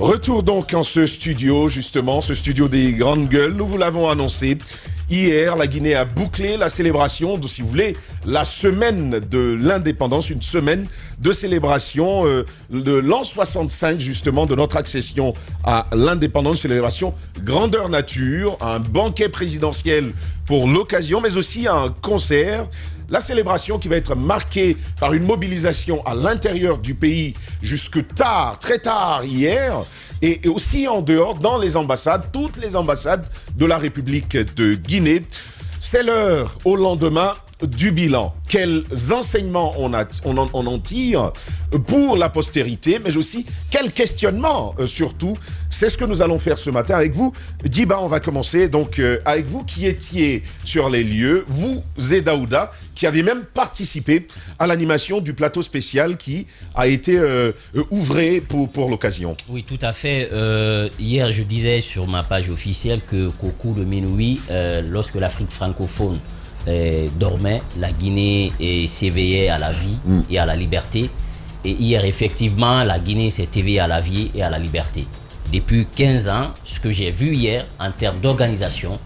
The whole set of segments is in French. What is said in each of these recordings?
Retour donc en ce studio, justement, ce studio des grandes gueules. Nous vous l'avons annoncé. Hier, la Guinée a bouclé la célébration de, si vous voulez, la semaine de l'indépendance, une semaine de célébration de l'an 65, justement, de notre accession à l'indépendance, célébration grandeur nature, un banquet présidentiel pour l'occasion, mais aussi un concert. La célébration qui va être marquée par une mobilisation à l'intérieur du pays jusque tard, très tard hier, et aussi en dehors, dans les ambassades, toutes les ambassades de la République de Guinée. C'est l'heure au lendemain du bilan. Quels enseignements on en tire pour la postérité, mais aussi quels questionnements surtout. C'est ce que nous allons faire ce matin avec vous. Djiba, on va commencer donc avec vous qui étiez sur les lieux, vous et Daouda, qui avez même participé à l'animation du plateau spécial qui a été ouvré pour l'occasion. Oui, tout à fait. Hier, je disais sur ma page officielle qu'au coup de minuit, lorsque l'Afrique francophone dormait, la Guinée s'éveillait à la vie et à la liberté. Et hier, effectivement, la Guinée s'est éveillée à la vie et à la liberté. Depuis 15 ans, ce que j'ai vu hier en termes d'organisation,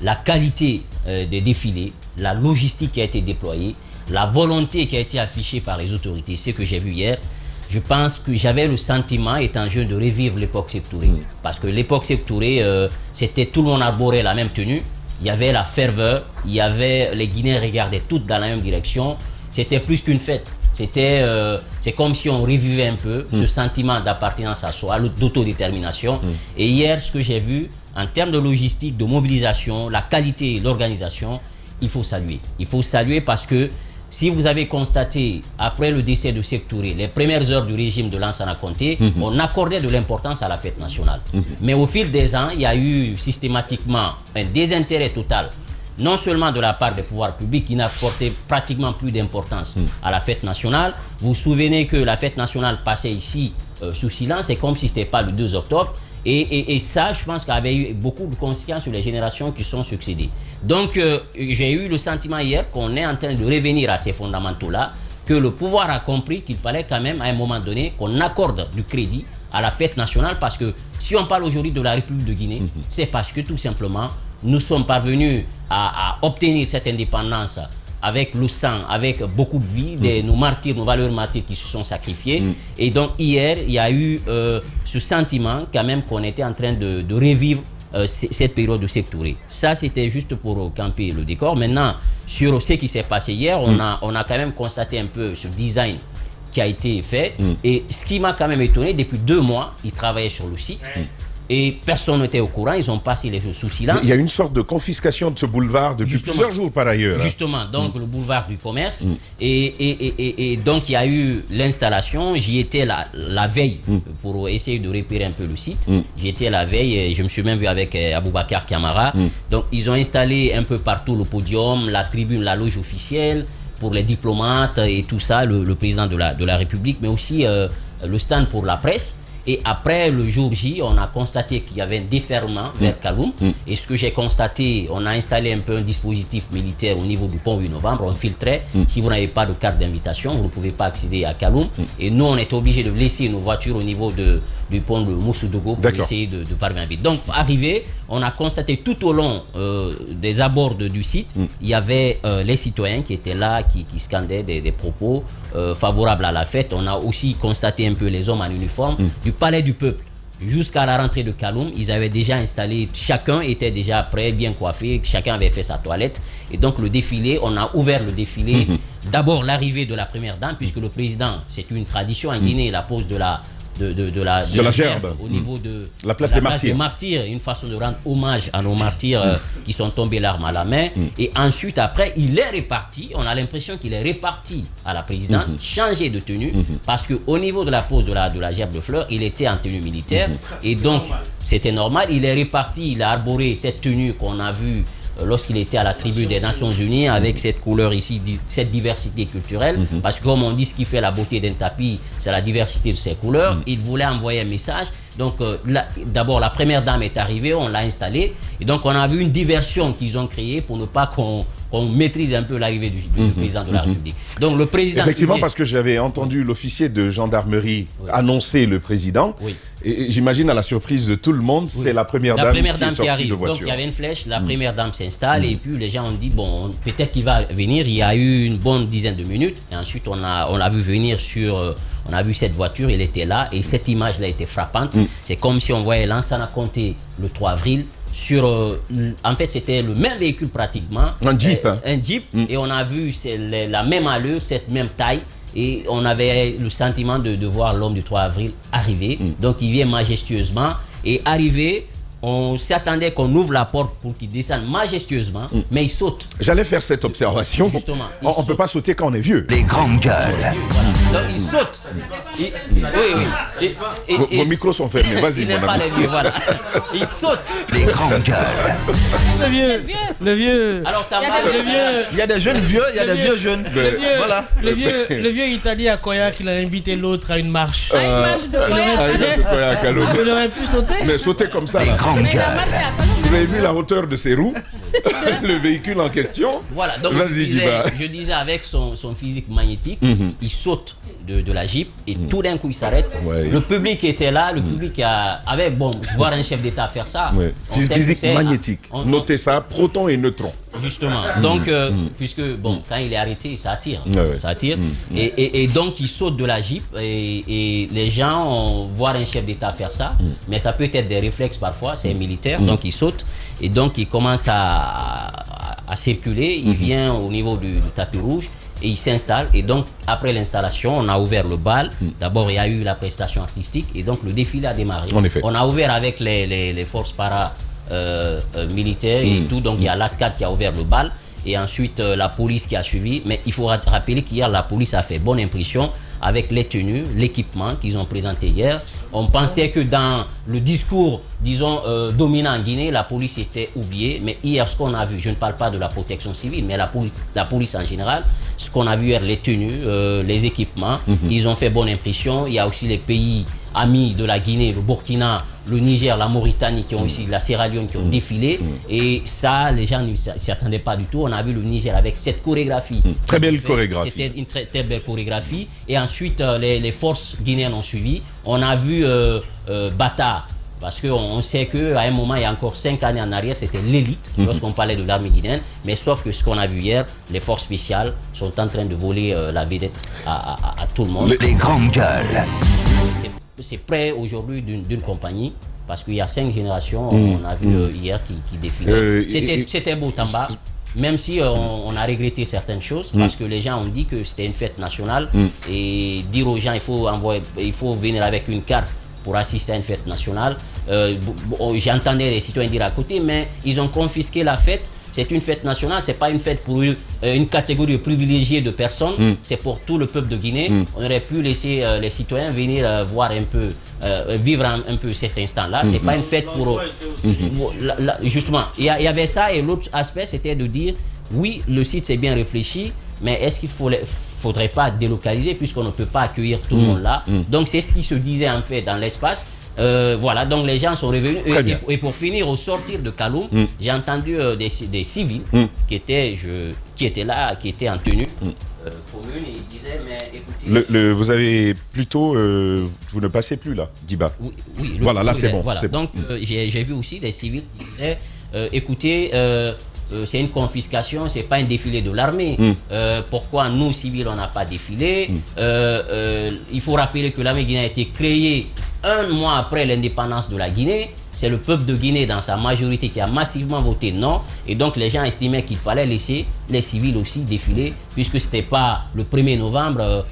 la qualité des défilés, la logistique qui a été déployée, la volonté qui a été affichée par les autorités, ce que j'ai vu hier, je pense que j'avais le sentiment, étant jeune, de revivre l'époque Sékou Touré. Parce que l'époque Sékou Touré, c'était tout le monde arborait la même tenue. Il y avait la ferveur, les Guinéens regardaient toutes dans la même direction. C'était plus qu'une fête. C'est comme si on revivait un peu ce sentiment d'appartenance à soi, d'autodétermination. Et hier, ce que j'ai vu, en termes de logistique, de mobilisation, la qualité et l'organisation, il faut saluer. Il faut saluer parce que si vous avez constaté, après le décès de Sékou Touré, les premières heures du régime de Lansana Conté, on accordait de l'importance à la fête nationale. Mais au fil des ans, il y a eu systématiquement un désintérêt total, non seulement de la part des pouvoirs publics qui n'apportaient pratiquement plus d'importance à la fête nationale. Vous vous souvenez que la fête nationale passait ici sous silence, c'est comme si ce n'était pas le 2 octobre. Et ça, je pense qu'il y avait eu beaucoup de conséquences sur les générations qui sont succédées. Donc, j'ai eu le sentiment hier qu'on est en train de revenir à ces fondamentaux-là, que le pouvoir a compris qu'il fallait quand même, à un moment donné, qu'on accorde du crédit à la fête nationale, parce que si on parle aujourd'hui de la République de Guinée, c'est parce que tout simplement, nous sommes parvenus à obtenir cette indépendance avec le sang, avec beaucoup de vie, nos martyrs, nos valeurs martyrs qui se sont sacrifiés. Et donc hier, il y a eu ce sentiment quand même qu'on était en train de revivre cette période de Sékou Touré. Ça, c'était juste pour camper le décor. Maintenant, sur ce qui s'est passé hier, on a quand même constaté un peu ce design qui a été fait. Et ce qui m'a quand même étonné, depuis 2 mois, ils travaillaient sur le site. Et personne n'était au courant, ils ont passé les sous silence. Il y a une sorte de confiscation de ce boulevard depuis plusieurs jours par ailleurs. Justement, donc le boulevard du commerce. Et donc il y a eu l'installation, j'y étais la veille pour essayer de repérer un peu le site. J'y étais la veille et je me suis même vu avec Aboubacar Camara. Donc ils ont installé un peu partout le podium, la tribune, la loge officielle pour les diplomates et tout ça, le président de la République, mais aussi le stand pour la presse. Et après le jour J, on a constaté qu'il y avait un déferlement vers Kaloum. Et ce que j'ai constaté, on a installé un peu un dispositif militaire au niveau du pont 8 novembre. On filtrait. Si vous n'avez pas de carte d'invitation, vous ne pouvez pas accéder à Kaloum. Et nous, on était obligés de laisser nos voitures au niveau du pont de Moussoudougo pour essayer de parvenir vite. Donc, arrivé, on a constaté tout au long des abords du site, il y avait les citoyens qui étaient là, qui scandaient des propos favorables à la fête. On a aussi constaté un peu les hommes en uniforme du Palais du Peuple. Jusqu'à la rentrée de Kaloum, ils avaient déjà installé, chacun était déjà prêt, bien coiffé, chacun avait fait sa toilette. Et donc le défilé, on a ouvert le défilé, d'abord l'arrivée de la première dame, puisque le président, c'est une tradition en Guinée, la pose de la gerbe au niveau de la place des martyrs, une façon de rendre hommage à nos martyrs qui sont tombés l'arme à la main. Et ensuite, après, il est reparti, on a l'impression qu'il est reparti à la présidence, changé de tenue, parce qu'au niveau de la pose de la gerbe de fleurs, il était en tenue militaire, et donc c'était normal, il est reparti, il a arboré cette tenue qu'on a vue lorsqu'il était à la tribu des Nations Unies, avec cette couleur ici, cette diversité culturelle, parce que comme on dit, ce qui fait la beauté d'un tapis, c'est la diversité de ses couleurs. Il voulait envoyer un message. Donc d'abord la première dame est arrivée, on l'a installée, et donc on a vu une diversion qu'ils ont créée pour ne pas qu'on qu'on maîtrise un peu l'arrivée du président de la République. Donc le président... Effectivement, parce que j'avais entendu l'officier de gendarmerie annoncer le président. Oui. Et j'imagine à la surprise de tout le monde, c'est la première dame qui est sortie arrive. de voiture. Donc il y avait une flèche, la première dame s'installe et puis les gens ont dit bon, peut-être qu'il va venir. Il y a eu une bonne dizaine de minutes et ensuite on l'a vu venir on a vu cette voiture, elle était là et cette image-là était frappante. C'est comme si on voyait Lansana Conté le 3 avril. En fait, c'était le même véhicule pratiquement. Un Jeep. Un Jeep. Et on a vu la même allure, cette même taille. Et on avait le sentiment de voir l'homme du 3 avril arriver. Donc, il vient majestueusement. Et arrivé, on s'attendait qu'on ouvre la porte pour qu'il descende majestueusement. Mais il saute. J'allais faire cette observation. Justement. On ne peut pas sauter quand on est vieux. Les grandes gueules. Voilà. Donc, il saute. Vos micros sont fermés. Vas-y, il n'est mon pas ami. les vieux, voilà. Il saute. Les grandes gueules. Le vieux. Alors, Il y a des jeunes vieux, il y a des vieux jeunes. Voilà. Le vieux, il t'a dit à Koya qu'il a invité l'autre à une marche. Il Il aurait pu sauter. Mais sauter comme ça, Les là. grandes Mais la gueules. marche est à Colombe. Vous avez vu la hauteur de ses roues? Le véhicule en question? Voilà, donc Vas-y, Diba. je disais avec son physique magnétique, il saute de la Jeep et tout d'un coup il s'arrête. Ouais. Le public était là, le public avait, voir un chef d'État faire ça. Ouais. on sait que Physique c'est- magnétique. Notez ça, proton et neutron. Justement. Donc, puisque, quand il est arrêté, ça attire. Ouais. Ça attire. Et donc, il saute de la Jeep et les gens voient un chef d'État faire ça, mais ça peut être des réflexes parfois, c'est un militaire, donc il saute et donc il commence à circuler, il vient au niveau du tapis rouge et il s'installe. Et donc, après l'installation, on a ouvert le bal. D'abord, il y a eu la prestation artistique et donc le défilé a démarré. En effet. On a ouvert avec les forces militaires et tout. Donc, il y a l'ASCAD qui a ouvert le bal et ensuite la police qui a suivi. Mais il faut rappeler qu'hier, la police a fait bonne impression avec les tenues, l'équipement qu'ils ont présenté hier. On pensait que dans le discours, disons, dominant en Guinée, la police était oubliée. Mais hier, ce qu'on a vu, je ne parle pas de la protection civile, mais la police en général, ce qu'on a vu hier, les tenues, les équipements, ils ont fait bonne impression. Il y a aussi les pays amis de la Guinée, le Burkina, le Niger, la Mauritanie, qui ont aussi, la Sierra Leone, qui ont défilé. Et ça, les gens ne s'y attendaient pas du tout. On a vu le Niger avec cette chorégraphie. Très belle chorégraphie. C'était une très, très belle chorégraphie. Et ensuite, les forces guinéennes ont suivi. On a vu Bata, parce qu'on sait qu'à un moment, il y a encore 5 années en arrière, c'était l'élite lorsqu'on parlait de l'armée guinéenne. Mais sauf que ce qu'on a vu hier, les forces spéciales sont en train de voler la vedette à tout le monde. Les grandes gueules. C'est près aujourd'hui d'une compagnie. Parce qu'il y a 5 générations, on a vu hier qui défilaient. C'était beau, Tamba. Même si on a regretté certaines choses, parce que les gens ont dit que c'était une fête nationale. Et dire aux gens, il faut venir avec une carte pour assister à une fête nationale. J'entendais les citoyens dire à côté, mais ils ont confisqué la fête. C'est une fête nationale, c'est pas une fête pour une catégorie privilégiée de personnes, c'est pour tout le peuple de Guinée. On aurait pu laisser les citoyens venir voir un peu, vivre un peu cet instant-là. C'est pas une fête pour... justement, il y avait ça, et l'autre aspect, c'était de dire, oui, le site c'est bien réfléchi, mais est-ce qu'il faudrait pas délocaliser puisqu'on ne peut pas accueillir tout le monde là. Donc c'est ce qui se disait en fait dans l'espace. Voilà, donc les gens sont revenus. Et pour finir, au sortir de Kaloum, j'ai entendu des civils qui étaient là, qui étaient en tenue commune, et ils disaient, mais écoutez... vous avez plutôt... vous ne passez plus là, Diba. Oui, voilà, là c'est bon. Voilà. C'est bon. Donc j'ai vu aussi des civils qui disaient, écoutez... c'est une confiscation, c'est pas un défilé de l'armée. Pourquoi nous, civils, on n'a pas défilé? Il faut rappeler que l'armée guinéenne a été créée 1 mois après l'indépendance de la Guinée. C'est le peuple de Guinée dans sa majorité qui a massivement voté non. Et donc les gens estimaient qu'il fallait laisser les civils aussi défiler, puisque ce n'était pas le 1er novembre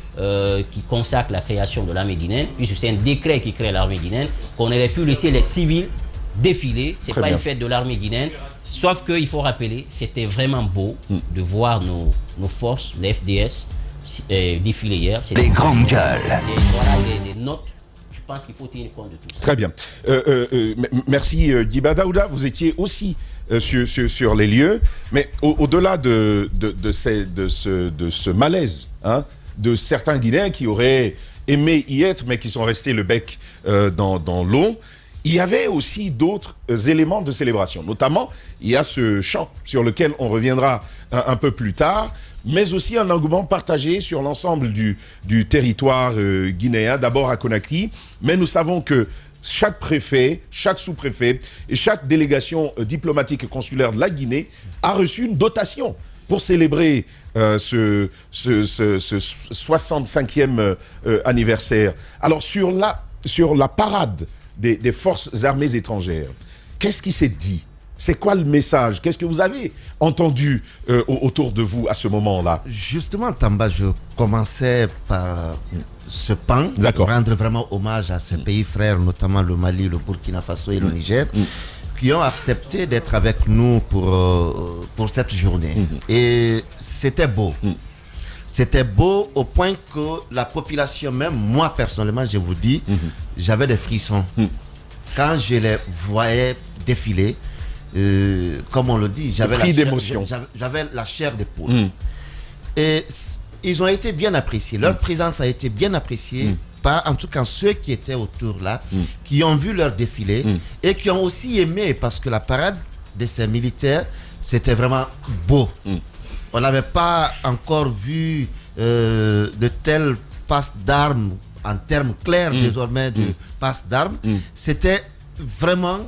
qui consacre la création de l'armée guinéenne, puisque c'est un décret qui crée l'armée guinéenne, qu'on aurait pu laisser les civils défiler. C'est pas une fête de l'armée guinéenne. Sauf qu'il faut rappeler, c'était vraiment beau de voir nos forces, les FDS, défiler hier. Les grandes gueules. Voilà les notes. Je pense qu'il faut tenir compte de tout ça. Très bien. Merci Diba. Daouda, vous étiez aussi sur les lieux, mais au-delà de ce malaise, hein, de certains Guinéens qui auraient aimé y être, mais qui sont restés le bec dans l'eau, il y avait aussi d'autres éléments de célébration. Notamment, il y a ce chant sur lequel on reviendra un peu plus tard, mais aussi un engouement partagé sur l'ensemble du territoire guinéen, d'abord à Conakry. Mais nous savons que chaque préfet, chaque sous-préfet et chaque délégation diplomatique et consulaire de la Guinée a reçu une dotation pour célébrer ce 65e anniversaire. Alors, sur la parade des forces armées étrangères, qu'est-ce qui s'est dit? C'est quoi le message? Qu'est-ce que vous avez entendu autour de vous à ce moment-là? Justement, Tamba, je commençais par ce pan, pour rendre vraiment hommage à ces pays frères, notamment le Mali, le Burkina Faso et le Niger, qui ont accepté d'être avec nous pour cette journée. Et c'était beau. C'était beau au point que la population, même moi personnellement, je vous dis, j'avais des frissons. Quand je les voyais défiler, comme on le dit, j'avais la chair de poule. Et ils ont été bien appréciés. Leur présence a été bien appréciée par, en tout cas, ceux qui étaient autour là, qui ont vu leur défilé et qui ont aussi aimé, parce que la parade de ces militaires, c'était vraiment beau. On n'avait pas encore vu de telles passes d'armes, en termes clairs désormais de passes d'armes. C'était vraiment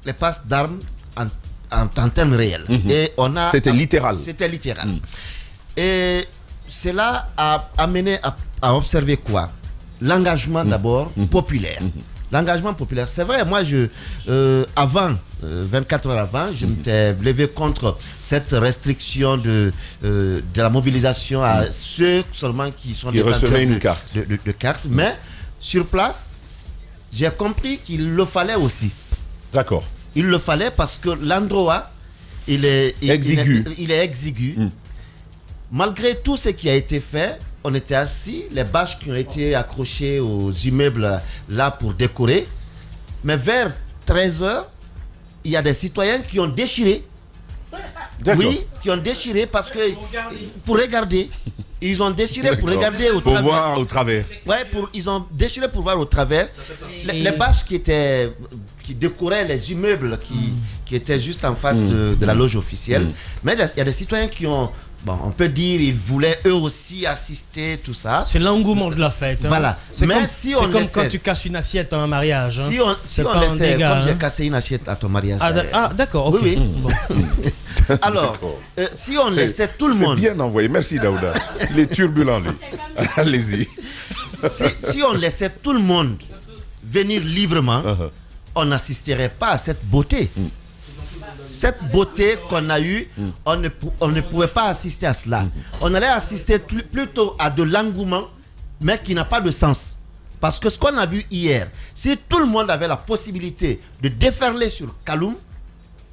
les passes d'armes en termes réels. Et c'était littéral. C'était littéral. Et cela a amené à observer quoi? L'engagement d'abord populaire. L'engagement populaire, c'est vrai, moi, avant, 24 heures avant, je m'étais levé contre cette restriction de la mobilisation à ceux seulement qui sont qui recevaient une carte. De carte. Mais sur place, j'ai compris qu'il le fallait aussi. D'accord. Il le fallait parce que l'endroit, il est exigu. Malgré tout ce qui a été fait, on était assis, les bâches qui ont été accrochées aux immeubles là pour décorer. Mais vers 13h, il y a des citoyens qui ont déchiré. Oui, qui ont déchiré parce que pour regarder. Ils ont déchiré pour regarder au travers. Pour voir au travers. Ouais, ils ont déchiré pour voir au travers. Les bâches qui décoraient les immeubles qui étaient juste en face de la loge officielle. Mais il y a des citoyens qui ont... Bon, on peut dire ils voulaient eux aussi assister, tout ça. C'est l'engouement de la fête. Hein. Voilà. C'est comme quand tu casses une assiette à un mariage. Hein. Si on laissait, comme j'ai cassé une assiette à ton mariage. D'accord. Okay. Oui. Alors, si on laissait tout le monde... C'est bien envoyé. Merci Daouda. Il est turbulent, lui. Allez-y. Si on laissait tout le monde venir librement, on n'assisterait pas à cette beauté. Cette beauté qu'on a eue, on ne pouvait pas assister à cela. On allait assister plutôt à de l'engouement, mais qui n'a pas de sens. Parce que ce qu'on a vu hier, si tout le monde avait la possibilité de déferler sur Kaloum,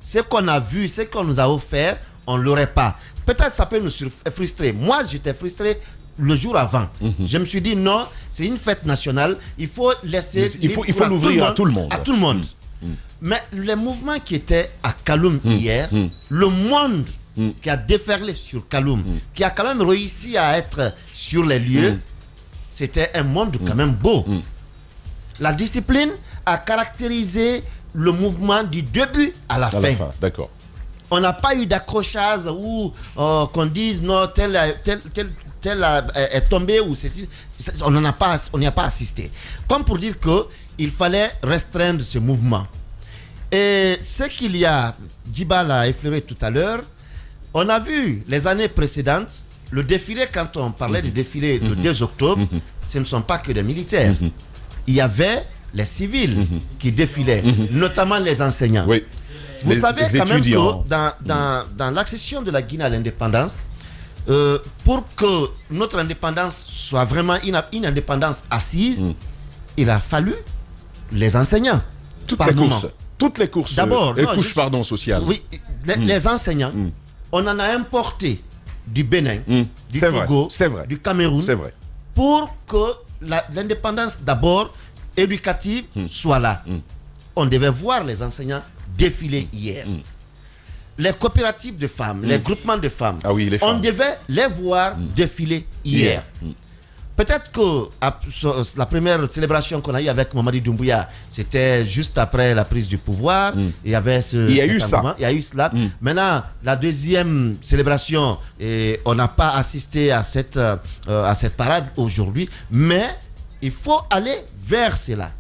ce qu'on a vu, ce qu'on nous a offert, on ne l'aurait pas. Peut-être ça peut nous frustrer. Moi, j'étais frustré le jour avant. Je me suis dit non, c'est une fête nationale, il faut laisser... Il faut l'ouvrir à tout le monde. À tout le monde. Mais les mouvements qui étaient à Kaloum hier, le monde qui a déferlé sur Kaloum, qui a quand même réussi à être sur les lieux, c'était un monde quand même beau. La discipline a caractérisé le mouvement du début à la fin. D'accord. On n'a pas eu d'accrochage où qu'on dise non, tel est tombé ou ceci. On n'y a pas assisté. Comme pour dire qu'il fallait restreindre ce mouvement. Et ce qu'il y a, Djiba l'a effleuré tout à l'heure, on a vu les années précédentes, le défilé, quand on parlait du défilé le 2 octobre, ce ne sont pas que des militaires. Il y avait les civils qui défilaient, notamment les enseignants. Oui. Vous savez quand même que dans l'accession de la Guinée à l'indépendance, pour que notre indépendance soit vraiment une indépendance assise, il a fallu les enseignants. Toutes les courses couches sociales. Oui, les enseignants, on en a importé du Bénin, du Togo, du Cameroun, pour que l'indépendance d'abord éducative soit là. On devait voir les enseignants défiler hier. Les coopératives de femmes, les groupements de femmes, on devait les voir défiler hier. Peut-être que la première célébration qu'on a eue avec Mamadi Doumbouya, c'était juste après la prise du pouvoir. Il y avait il y a eu cela. Maintenant, la deuxième célébration, on n'a pas assisté à cette parade aujourd'hui, mais il faut aller vers cela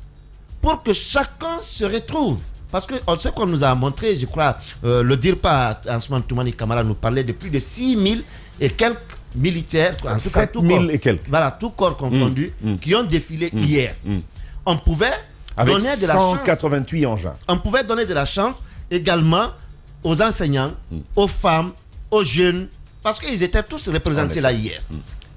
pour que chacun se retrouve. Parce que ce qu'on nous a montré, je crois, le DIRPA, Ansoumana Toumani Camara nous parlait de plus de 6000 et quelques militaires, en tout cas, 7000 et quelques. Voilà, tout corps confondu, qui ont défilé hier. On pouvait avec donner de la chance. 188 engins. On pouvait donner de la chance également aux enseignants, aux femmes, aux jeunes, parce qu'ils étaient tous représentés là hier.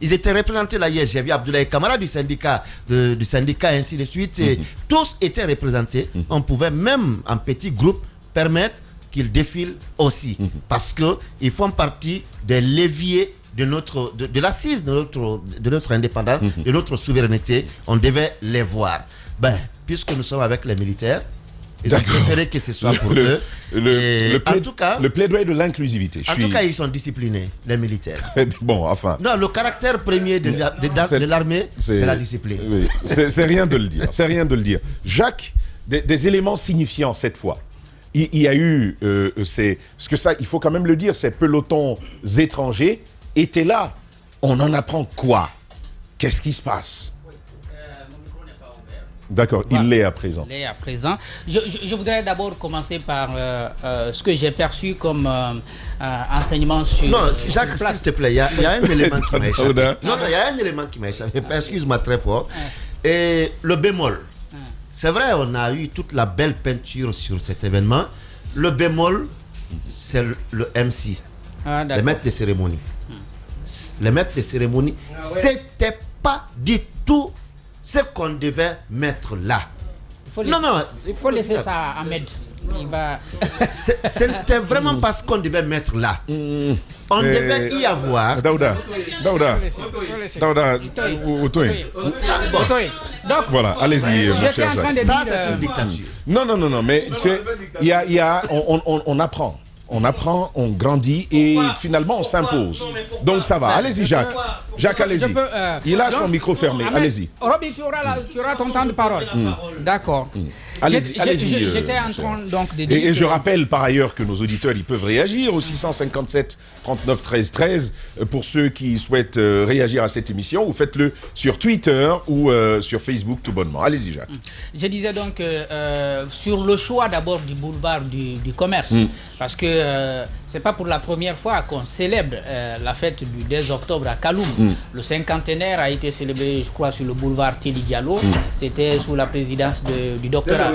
Ils étaient représentés là hier. J'ai vu Abdoulaye Kamara du syndicat, ainsi de suite. Et tous étaient représentés. On pouvait même en petits groupes permettre qu'ils défilent aussi. Parce qu'ils font partie des leviers de l'assise de notre indépendance, de notre souveraineté. On devait les voir. Puisque nous sommes avec les militaires, ils ont préféré que ce soit pour eux. En tout cas, le plaidoyer de l'inclusivité. En tout cas, ils sont disciplinés, les militaires. Bon, enfin. Non, le caractère premier de l'armée, c'est la discipline. Oui, c'est rien de le dire. C'est rien de le dire. Jacques, des éléments signifiants cette fois. Il y a eu, parce que ça, il faut quand même le dire, ces pelotons étrangers étaient là. On en apprend quoi? Qu'est-ce qui se passe? D'accord, voilà. Il l'est à présent. Il l'est à présent. Je voudrais d'abord commencer par ce que j'ai perçu comme enseignement sur... Non, Jacques, s'il te plaît, il y a un élément qui m'a échappé. Non, il y a un élément qui m'a échappé. Excuse-moi très fort. Et le bémol. C'est vrai, on a eu toute la belle peinture sur cet événement. Le bémol, c'est le MC, le maître de cérémonie. Le maître de cérémonie, c'était pas du tout ce qu'on devait mettre là. Il faut laisser ça à Ahmed. C'était vraiment pas ce qu'on devait mettre là. On devait y avoir... Daouda. Donc, voilà, allez-y, mon cher Jacques. Ça, c'est une dictature. Non, mais on apprend. On apprend, on grandit et finalement on s'impose. Donc ça va. Allez-y, Jacques. Jacques, allez-y. Il a son micro fermé. Allez-y. Roby, tu auras ton temps de parole. D'accord. Allez-y. J'étais en train donc de dire. Et je rappelle par ailleurs que nos auditeurs ils peuvent réagir au 657 39 13 13 pour ceux qui souhaitent réagir à cette émission. Ou faites-le sur Twitter ou sur Facebook tout bonnement. Allez-y, Jacques. Je disais donc sur le choix d'abord du boulevard du commerce, parce que c'est pas pour la première fois qu'on célèbre la fête du 2 octobre à Kaloum. Le cinquantenaire a été célébré, je crois, sur le boulevard Teli Diallo. C'était sous la présidence du docteur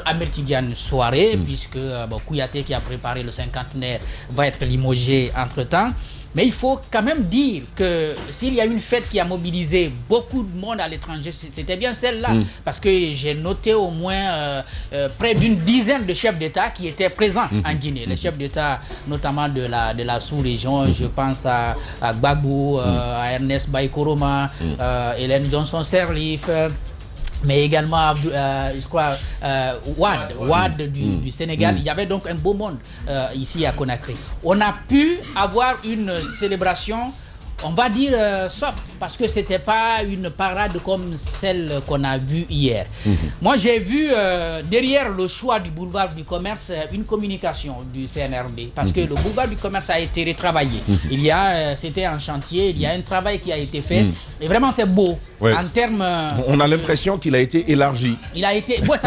Ahmed Tidiane Souaré, puisque Kouyaté, qui a préparé le cinquantenaire, va être limogé entre-temps. Mais il faut quand même dire que s'il y a une fête qui a mobilisé beaucoup de monde à l'étranger, c'était bien celle-là. Parce que j'ai noté au moins près d'une dizaine de chefs d'État qui étaient présents en Guinée. Les chefs d'État, notamment de la sous-région, je pense à Gbagbo, à Ernest Baïkoroma, Hélène Johnson-Sirleaf, mais également, je crois, Wade du Sénégal. Il y avait donc un beau monde ici à Conakry. On a pu avoir une célébration, on va dire soft, parce que c'était pas une parade comme celle qu'on a vue hier. Moi, j'ai vu derrière le choix du boulevard du commerce une communication du CNRD, parce que le boulevard du commerce a été retravaillé. C'était un chantier, il y a un travail qui a été fait, et vraiment c'est beau. Ouais. En termes, on a l'impression qu'il a été élargi. Ça a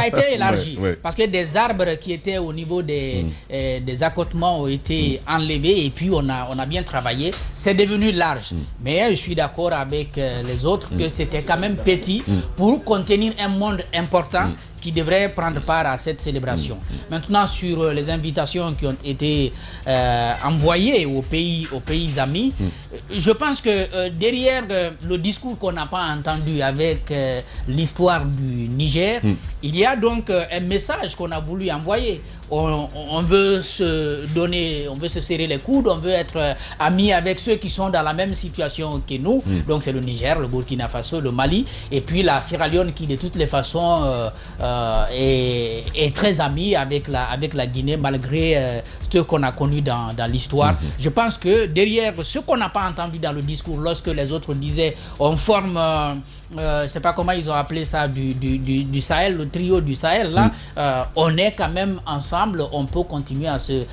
été élargi. Parce que des arbres qui étaient au niveau des accotements ont été enlevés et puis on a bien travaillé. C'est devenu large. Mais je suis d'accord avec les autres que c'était quand même petit pour contenir un monde important qui devrait prendre part à cette célébration. Maintenant, sur les invitations qui ont été envoyées aux pays amis, je pense que derrière le discours qu'on n'a pas entendu avec l'histoire du Niger, il y a donc un message qu'on a voulu envoyer. On veut se donner, on veut se serrer les coudes, on veut être amis avec ceux qui sont dans la même situation que nous. Donc c'est le Niger, le Burkina Faso, le Mali, et puis la Sierra Leone qui de toutes les façons est très ami avec la Guinée, malgré ce qu'on a connu dans l'histoire. Je pense que derrière ce qu'on n'a pas entendu dans le discours, lorsque les autres disaient on forme, je ne sais pas comment ils ont appelé ça, du Sahel, le trio du Sahel, là, on est quand même ensemble, on peut continuer à se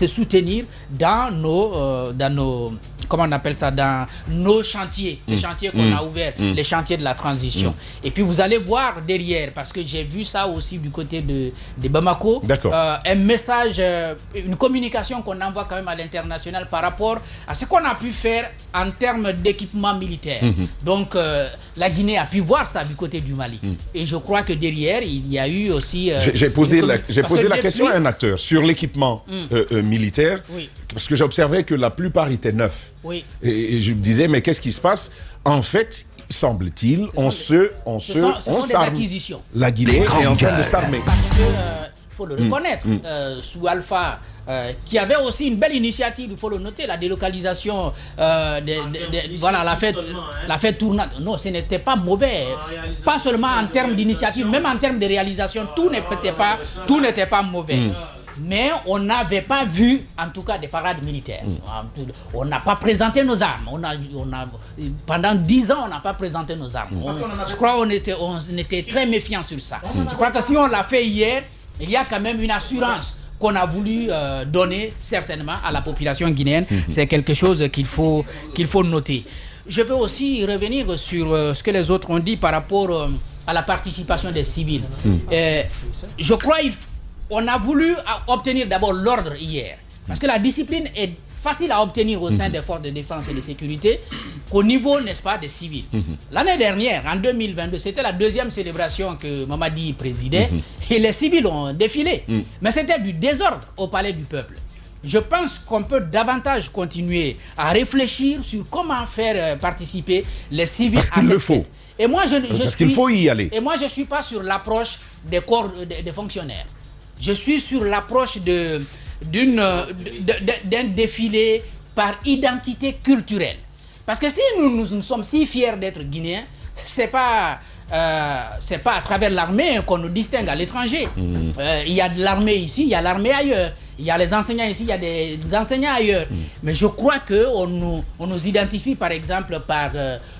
soutenir dans nos comment on appelle ça, dans nos chantiers, les chantiers qu'on a ouverts, les chantiers de la transition. Et puis vous allez voir derrière, parce que j'ai vu ça aussi du côté de Bamako, un message, une communication qu'on envoie quand même à l'international par rapport à ce qu'on a pu faire en termes d'équipement militaire. Donc la Guinée a pu voir ça du côté du Mali. Et je crois que derrière, il y a eu aussi... J'ai posé la question à un acteur sur l'équipement militaire, parce que j'observais que la plupart étaient neufs. Et je me disais, mais qu'est-ce qui se passe? En fait, semble-t-il, on s'arme. La Guinée est en train de s'armer. Parce que, il faut le reconnaître, sous Alpha, qui avait aussi une belle initiative, il faut le noter, la délocalisation, voilà, la fête tournante. Non, ce n'était pas mauvais. Pas seulement en termes d'initiative, même en termes de réalisation, tout n'était pas mauvais. Mais on n'avait pas vu, en tout cas, des parades militaires. On n'a pas présenté nos armes. Pendant 10 ans, on n'a pas présenté nos armes. Je crois qu'on était très méfiants sur ça. Je crois que si on l'a fait hier, il y a quand même une assurance qu'on a voulu donner certainement à la population guinéenne. C'est quelque chose qu'il faut noter. Je veux aussi revenir sur ce que les autres ont dit par rapport à la participation des civils. Je crois qu'on a voulu obtenir d'abord l'ordre hier. Parce que la discipline est facile à obtenir au sein des forces de défense et de sécurité qu'au niveau, n'est-ce pas, des civils. L'année dernière, en 2022, c'était la deuxième célébration que Mamadi présidait et les civils ont défilé. Mais c'était du désordre au palais du peuple. Je pense qu'on peut davantage continuer à réfléchir sur comment faire participer les civils à cette fête. Et moi, Parce qu'il faut y aller. Et moi, je ne suis pas sur l'approche des corps des fonctionnaires. Je suis sur l'approche d'un défilé par identité culturelle. Parce que si nous sommes si fiers d'être Guinéens, c'est pas à travers l'armée qu'on nous distingue à l'étranger. Il y a de l'armée ici, il y a l'armée ailleurs. Il y a les enseignants ici, il y a des enseignants ailleurs. Mais je crois qu'on nous identifie par exemple par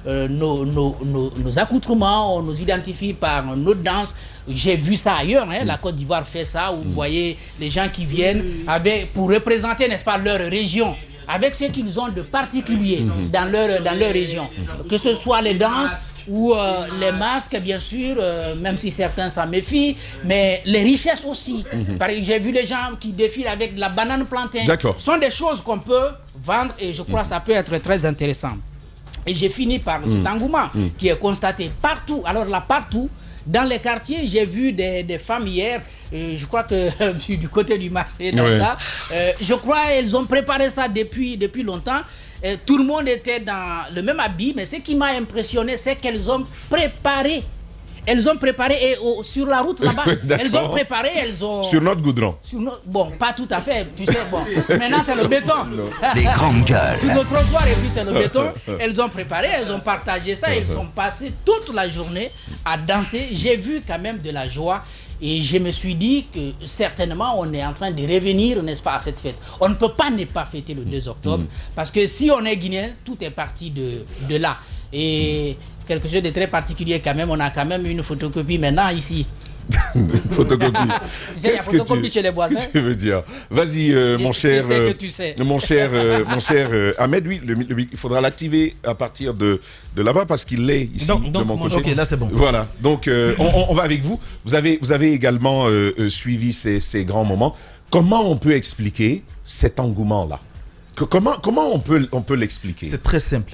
nos accoutrements, on nous identifie par nos danses. J'ai vu ça ailleurs, la Côte d'Ivoire fait ça, où vous voyez les gens qui viennent pour représenter, n'est-ce pas, leur région, avec ce qu'ils ont de particulier dans leur région. Que ce soit les danses ou les masques, bien sûr, même si certains s'en méfient, mais les richesses aussi. J'ai vu des gens qui défilent avec de la banane plantain. Ce sont des choses qu'on peut vendre et je crois que ça peut être très intéressant. Et j'ai fini par cet engouement qui est constaté partout. Alors là, partout, dans les quartiers, j'ai vu des femmes hier, je crois que du côté du marché d'Alta, je crois qu'elles ont préparé ça depuis longtemps. Tout le monde était dans le même habit, mais ce qui m'a impressionné, c'est qu'elles ont préparé. Elles ont préparé, et sur la route là-bas, elles ont préparé, Sur notre goudron. Bon, pas tout à fait, tu sais, bon. Maintenant c'est le béton. Les grandes gueules. Sur le trottoir et puis c'est le béton. Elles ont préparé, elles ont partagé ça, elles ont passé toute la journée à danser. J'ai vu quand même de la joie. Et je me suis dit que certainement on est en train de revenir, n'est-ce pas, à cette fête. On ne peut pas ne pas fêter le 2 octobre, parce que si on est guinéen, tout est parti de là. Et quelque chose de très particulier quand même, on a quand même une photocopie maintenant ici. Photocopie. Tu sais, il y a photocopie chez les voisins. Qu'est-ce que tu veux dire? Vas-y, mon cher. Mon cher Ahmed, oui, il faudra l'activer à partir de là-bas parce qu'il l'est ici de mon côté. Ok, là c'est bon. Voilà. Donc on va avec vous. Vous avez également suivi ces grands moments. Comment on peut expliquer cet engouement-là? Comment on peut l'expliquer? C'est très simple.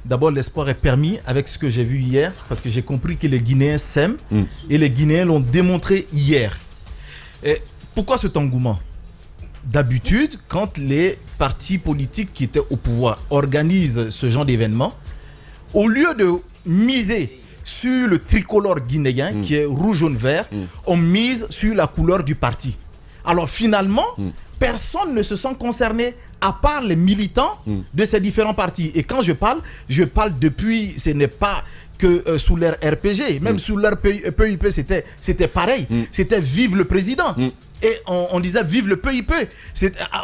D'abord, l'espoir est permis avec ce que j'ai vu hier, parce que j'ai compris que les Guinéens s'aiment et les Guinéens l'ont démontré hier. Et pourquoi cet engouement? D'habitude, quand les partis politiques qui étaient au pouvoir organisent ce genre d'événement, au lieu de miser sur le tricolore guinéen qui est rouge, jaune, vert, on mise sur la couleur du parti. Alors finalement, personne ne se sent concerné à part les militants de ces différents partis. Et quand je parle depuis, ce n'est pas que sous l'ère RPG, même sous l'ère PIP, c'était pareil. C'était vive le président. Et on disait vive le PIP.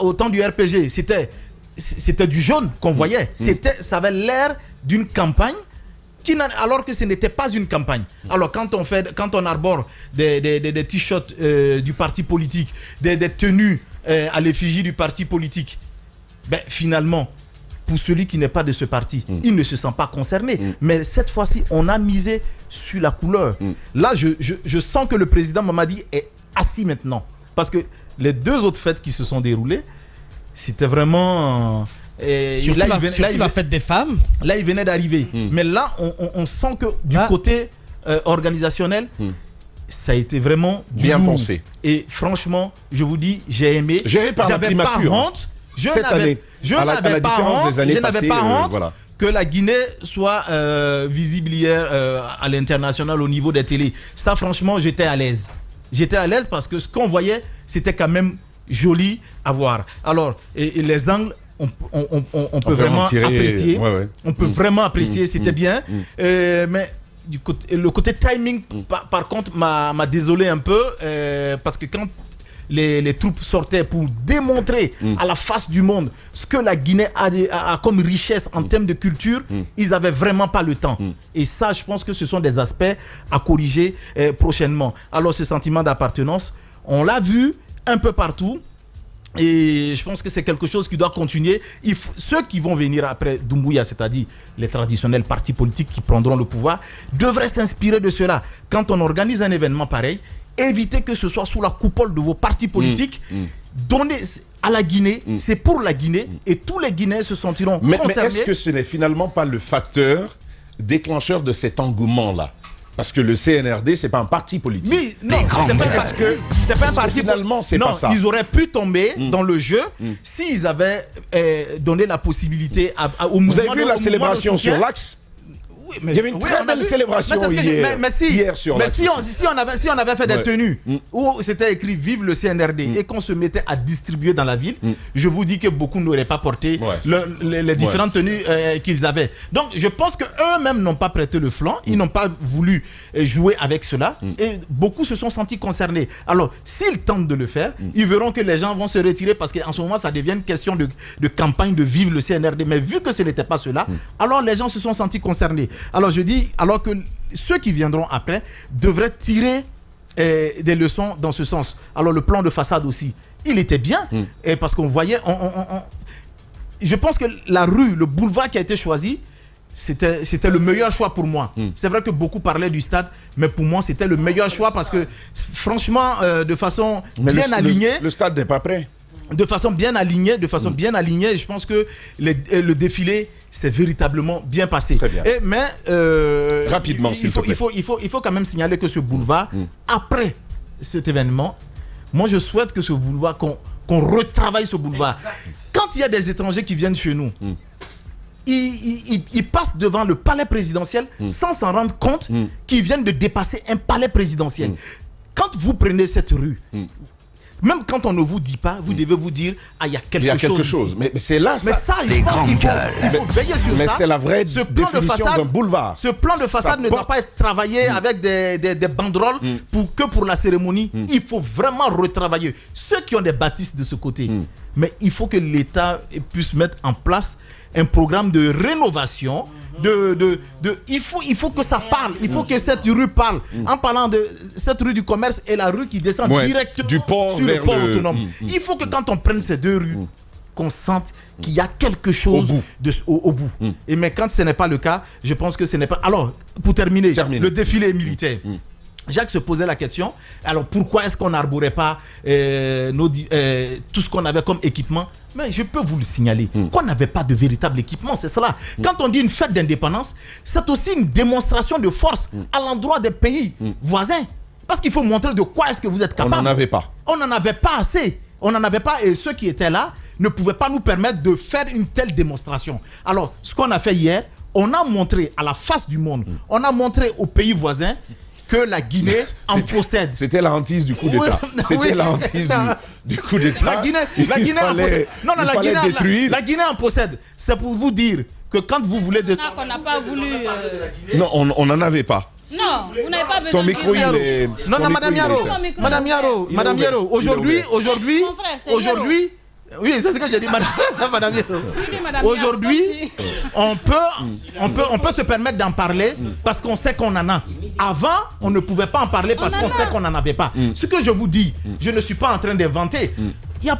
Au temps du RPG, c'était du jaune qu'on voyait. Ça avait l'air d'une campagne, alors que ce n'était pas une campagne. Alors quand on arbore des t-shirts du parti politique, des tenues à l'effigie du parti politique, ben finalement, pour celui qui n'est pas de ce parti, il ne se sent pas concerné. Mais cette fois-ci, on a misé sur la couleur. Là, je sens que le président Mamadi est assis maintenant. Parce que les 2 autres fêtes qui se sont déroulées, c'était vraiment... surtout la fête des femmes. Là, il venait d'arriver. Mais là, on sent que du côté organisationnel, ça a été vraiment bien pensé. Et franchement, je vous dis, j'ai aimé. Géré par la primature. Pas honte. Je n'avais pas honte que la Guinée soit visible hier à l'international au niveau des télés. Ça, franchement, j'étais à l'aise. J'étais à l'aise parce que ce qu'on voyait, c'était quand même joli à voir. Alors, et les angles, on peut vraiment apprécier. On peut vraiment apprécier, c'était bien. Mais le côté timing, par contre, m'a désolé un peu parce que quand les troupes sortaient pour démontrer à la face du monde ce que la Guinée a comme richesse en termes de culture, ils n'avaient vraiment pas le temps. Et ça, je pense que ce sont des aspects à corriger prochainement. Alors, ce sentiment d'appartenance, on l'a vu un peu partout. Et je pense que c'est quelque chose qui doit continuer. Ceux qui vont venir après Doumbouya, c'est-à-dire les traditionnels partis politiques qui prendront le pouvoir, devraient s'inspirer de cela. Quand on organise un événement pareil, évitez que ce soit sous la coupole de vos partis politiques. Donnez à la Guinée, c'est pour la Guinée, et tous les Guinéens se sentiront concernés. Mais est-ce que ce n'est finalement pas le facteur déclencheur de cet engouement-là? Parce que le CNRD, c'est pas un parti politique. Mais non, c'est pas un parti. Finalement, c'est pas ça. Ils auraient pu tomber dans le jeu s'ils avaient donné la possibilité au mouvement. Vous avez vu la célébration sur l'Axe? Oui, mais il y avait une très belle célébration hier sur l'Axe. Mais si on avait fait des tenues où c'était écrit vive le CNRD et qu'on se mettait à distribuer dans la ville, je vous dis que beaucoup n'auraient pas porté les différentes tenues qu'ils avaient. Donc je pense qu'eux-mêmes n'ont pas prêté le flanc, ils n'ont pas voulu jouer avec cela et beaucoup se sont sentis concernés. Alors s'ils tentent de le faire, ils verront que les gens vont se retirer parce qu'en ce moment ça devient une question de campagne de vive le CNRD. Mais vu que ce n'était pas cela, alors les gens se sont sentis concernés. Alors je dis, alors que ceux qui viendront après devraient tirer des leçons dans ce sens. Alors le plan de façade aussi, il était bien, parce qu'on voyait, je pense que la rue, le boulevard qui a été choisi, c'était le meilleur choix pour moi. C'est vrai que beaucoup parlaient du stade, mais pour moi c'était le meilleur choix parce que franchement, de façon bien alignée. Le stade n'est pas prêt. De façon bien alignée, je pense que le défilé s'est véritablement bien passé. Très bien. Mais rapidement, il faut quand même signaler que ce boulevard, après cet événement, moi je souhaite que ce boulevard, qu'on retravaille ce boulevard. Quand il y a des étrangers qui viennent chez nous, ils passent devant le palais présidentiel sans s'en rendre compte qu'ils viennent de dépasser un palais présidentiel. Quand vous prenez cette rue, même quand on ne vous dit pas, vous devez vous dire il y a quelque chose. Mais c'est là ça. Mais ça, je pense qu'il faut veiller sur ça. Mais c'est la vraie définition d'un boulevard. Ce plan de façade ne doit pas être travaillé avec des banderoles pour la cérémonie. Il faut vraiment retravailler. Ceux qui ont des bâtisses de ce côté, mais il faut que l'État puisse mettre en place un programme de rénovation. Il faut que ça parle. Il faut que cette rue parle. En parlant de cette rue du commerce et la rue qui descend directement du port sur le port autonome. Il faut que quand on prenne ces deux rues, qu'on sente qu'il y a quelque chose au bout. Mais quand ce n'est pas le cas, je pense que ce n'est pas... Alors, pour terminer. Le défilé militaire. Jacques se posait la question, alors pourquoi est-ce qu'on n'arborait pas tout ce qu'on avait comme équipement? Mais je peux vous le signaler, qu'on n'avait pas de véritable équipement, c'est cela. Quand on dit une fête d'indépendance, c'est aussi une démonstration de force à l'endroit des pays voisins. Parce qu'il faut montrer de quoi est-ce que vous êtes capable. On n'en avait pas. On n'en avait pas assez. On n'en avait pas, et ceux qui étaient là ne pouvaient pas nous permettre de faire une telle démonstration. Alors, ce qu'on a fait hier, on a montré à la face du monde, on a montré aux pays voisins que la Guinée en possède. C'était la hantise du coup d'État. C'était la hantise du coup d'État. La Guinée en possède. Non, la Guinée en possède. C'est pour vous dire que quand vous voulez... qu'on n'a pas voulu... Non, on n'en avait pas. Non, vous n'avez pas besoin ton micro, de il est... Non, Madame Yaro, aujourd'hui... Oui, c'est ce que j'ai dit, Madame Yaro. Aujourd'hui, on peut se permettre d'en parler parce qu'on sait qu'on en a. Avant, on ne pouvait pas en parler parce qu'on sait qu'on n'en avait pas. Ce que je vous dis, je ne suis pas en train d'inventer. Il n'y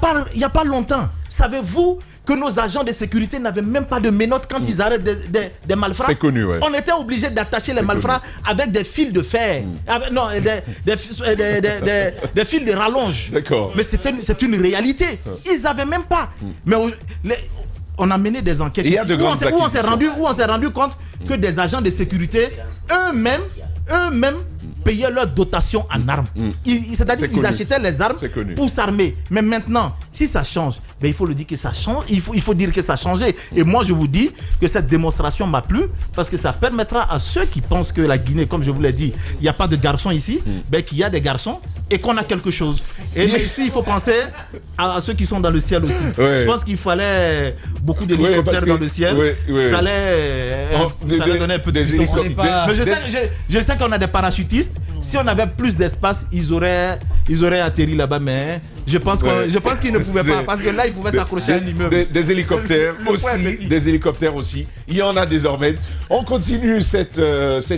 a pas longtemps, savez-vous que nos agents de sécurité n'avaient même pas de menottes quand ils arrêtent des malfrats. C'est connu, ouais. On était obligé d'attacher les malfrats avec des fils de fer. Non, des fils de rallonge. D'accord. Mais c'est une réalité. Ils n'avaient même pas. Mais on a mené des enquêtes ici, où on s'est rendu compte que des agents de sécurité eux-mêmes payaient leur dotation en armes. C'est-à-dire qu'ils achetaient les armes pour s'armer. Mais maintenant, si ça change, ben il faut le dire que ça change. Il faut dire que ça a changé. Et moi, je vous dis que cette démonstration m'a plu parce que ça permettra à ceux qui pensent que la Guinée, comme je vous l'ai dit, il n'y a pas de garçons ici, ben qu'il y a des garçons et qu'on a quelque chose. Et ici, il faut penser à ceux qui sont dans le ciel aussi. Ouais. Je pense qu'il fallait beaucoup d'hélicoptères dans le ciel. Ça allait donner un peu de puissance aussi. Mais je sais qu'on a des parachutistes. Si on avait plus d'espace, ils auraient atterri là-bas, mais je pense qu'ils ne pouvaient pas, parce que là, ils pouvaient s'accrocher à un immeuble. Des hélicoptères aussi, des hélicoptères aussi. Il y en a désormais. On continue cette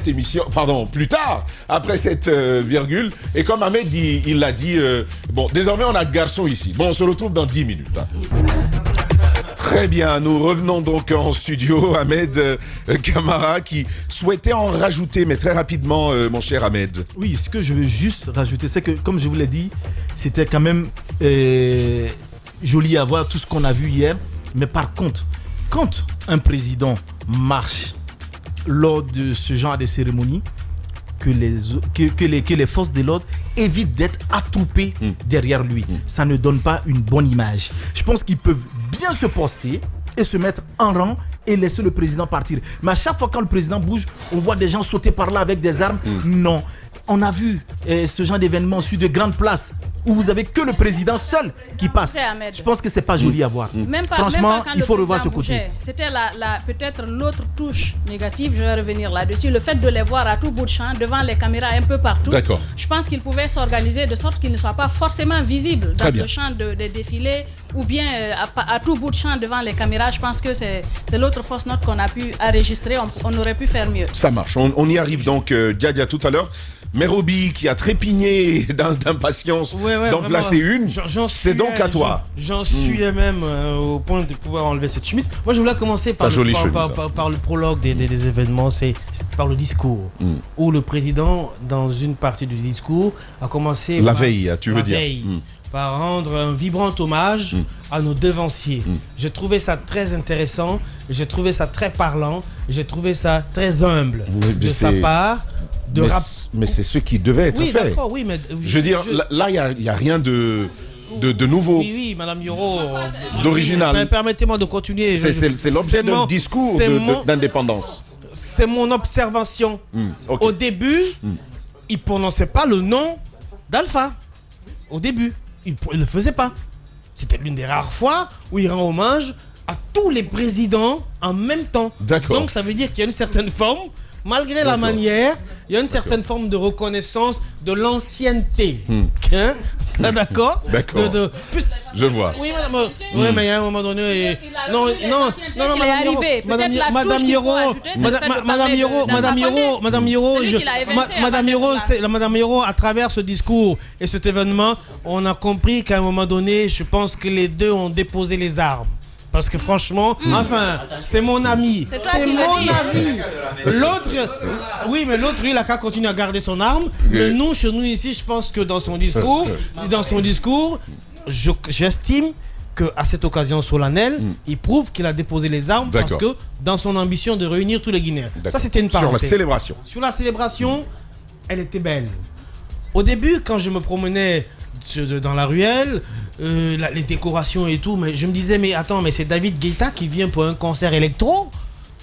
émission, plus tard, après cette virgule. Et comme Ahmed, il l'a dit, désormais, on a garçon ici. Bon, on se retrouve dans 10 minutes. Très bien, nous revenons donc en studio. Ahmed Camara qui souhaitait en rajouter, mais très rapidement, mon cher Ahmed. Oui, ce que je veux juste rajouter, c'est que, comme je vous l'ai dit, c'était quand même joli à voir tout ce qu'on a vu hier. Mais par contre, quand un président marche lors de ce genre de cérémonie, que les forces de l'ordre évitent d'être attroupées derrière lui. Ça ne donne pas une bonne image. Je pense qu'ils peuvent bien se poster et se mettre en rang et laisser le président partir. Mais à chaque fois quand le président bouge, on voit des gens sauter par là avec des armes. Non. On a vu ce genre d'événement sur de grandes places où vous avez que le président seul qui passe. Je pense que c'est pas joli à voir. Franchement, il faut revoir ce côté. C'était peut-être l'autre touche négative, je vais revenir là-dessus, le fait de les voir à tout bout de champ, devant les caméras un peu partout. D'accord. Je pense qu'ils pouvaient s'organiser de sorte qu'ils ne soient pas forcément visibles dans le champ des défilés ou bien à tout bout de champ devant les caméras. Je pense que c'est l'autre fausse note qu'on a pu enregistrer. On aurait pu faire mieux. Ça marche. On y arrive donc, Diadia, tout à l'heure. Merobi qui a trépigné d'impatience d'en une, c'est donc à toi. J'en suis même au point de pouvoir enlever cette chemise. Moi je voulais commencer par le prologue des événements, c'est par le discours. Où le président, dans une partie du discours, a commencé... La veille, tu veux dire. Par rendre un vibrant hommage à nos devanciers. J'ai trouvé ça très intéressant, j'ai trouvé ça très parlant, j'ai trouvé ça très humble de sa part. Mais c'est ce qui devait être fait. Oui, mais je veux dire, là, il n'y a rien de nouveau. Oui, Madame Yoro. D'original. Permettez-moi de continuer. C'est l'objet d'un discours d'indépendance. C'est mon observation. Au début, il ne prononçait pas le nom d'Alpha. Au début, il ne le faisait pas. C'était l'une des rares fois où il rend hommage à tous les présidents en même temps. D'accord. Donc ça veut dire qu'il y a une certaine forme. Malgré la manière, il y a une certaine forme de reconnaissance de l'ancienneté. Hein? D'accord. Je vois. Oui, madame. Oui, mais il y a un moment donné. Non, Madame Yoro, à travers ce discours et cet événement, on a compris qu'à un moment donné, je pense que les deux ont déposé les armes. Parce que franchement, c'est mon ami. C'est mon ami. L'autre, il a qu'à continuer à garder son arme. Mais nous, chez nous ici, je pense que dans son discours, j'estime qu'à cette occasion solennelle, il prouve qu'il a déposé les armes parce que dans son ambition de réunir tous les Guinéens. Ça, c'était une parenthèse. Sur la célébration, elle était belle. Au début, quand je me promenais dans la ruelle, les décorations et tout, mais je me disais, mais attends, mais c'est David Guetta qui vient pour un concert électro.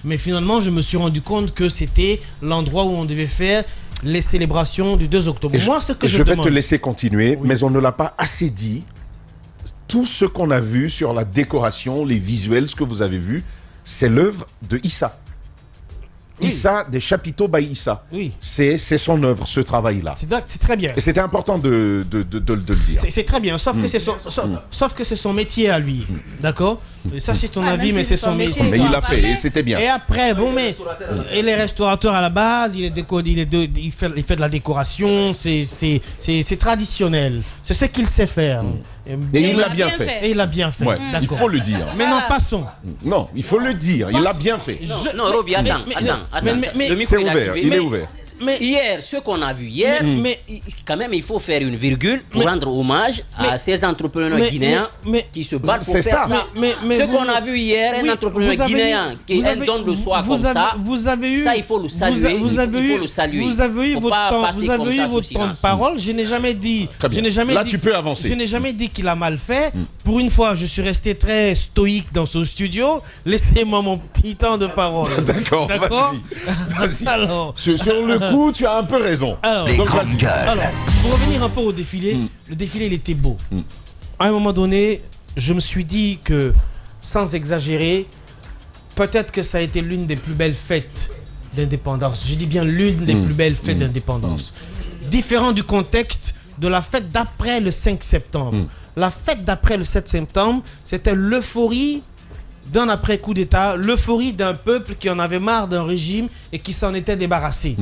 Mais finalement, je me suis rendu compte que c'était l'endroit où on devait faire les célébrations du 2 octobre. Moi, ce que je vais te laisser continuer, mais on ne l'a pas assez dit. Tout ce qu'on a vu sur la décoration, les visuels, ce que vous avez vu, c'est l'œuvre de Issa. Oui. Issa, des chapiteaux by Issa. Oui. C'est son œuvre, ce travail-là. C'est très bien. Et c'était important de le dire. C'est très bien, sauf que c'est son métier à lui. D'accord. Ça, c'est ton avis, mais c'est son métier. Mais il l'a fait et c'était bien. Et après, et les restaurateurs à la base, il fait de la décoration, c'est traditionnel. C'est ce qu'il sait faire. Et il l'a bien fait. Et il l'a bien fait. Ouais, il faut le dire. Maintenant, passons. Non, il faut le dire. Il l'a bien fait. Non, Roby, attends. Le micro il est ouvert. Mais hier, ce qu'on a vu hier, quand même, il faut faire une virgule pour rendre hommage à ces entrepreneurs guinéens qui se battent pour faire ça. Ce qu'on a vu hier, un entrepreneur guinéen qui donne le soi comme ça, ça, il faut le saluer. Vous avez eu votre temps de parole. Je n'ai jamais dit. Là, tu peux avancer. Je n'ai jamais dit qu'il a mal fait. Pour une fois, je suis resté très stoïque dans ce studio. Laissez-moi mon petit temps de parole. D'accord, vas-y. Alors, sur le coup, tu as un peu raison. Alors, pour revenir un peu au défilé, le défilé, il était beau. À un moment donné, je me suis dit que, sans exagérer, peut-être que ça a été l'une des plus belles fêtes d'indépendance. Je dis bien l'une des plus belles fêtes d'indépendance. Différent du contexte de la fête d'après le 5 septembre. La fête d'après le 7 septembre, c'était l'euphorie d'un après-coup d'État, l'euphorie d'un peuple qui en avait marre d'un régime et qui s'en était débarrassé.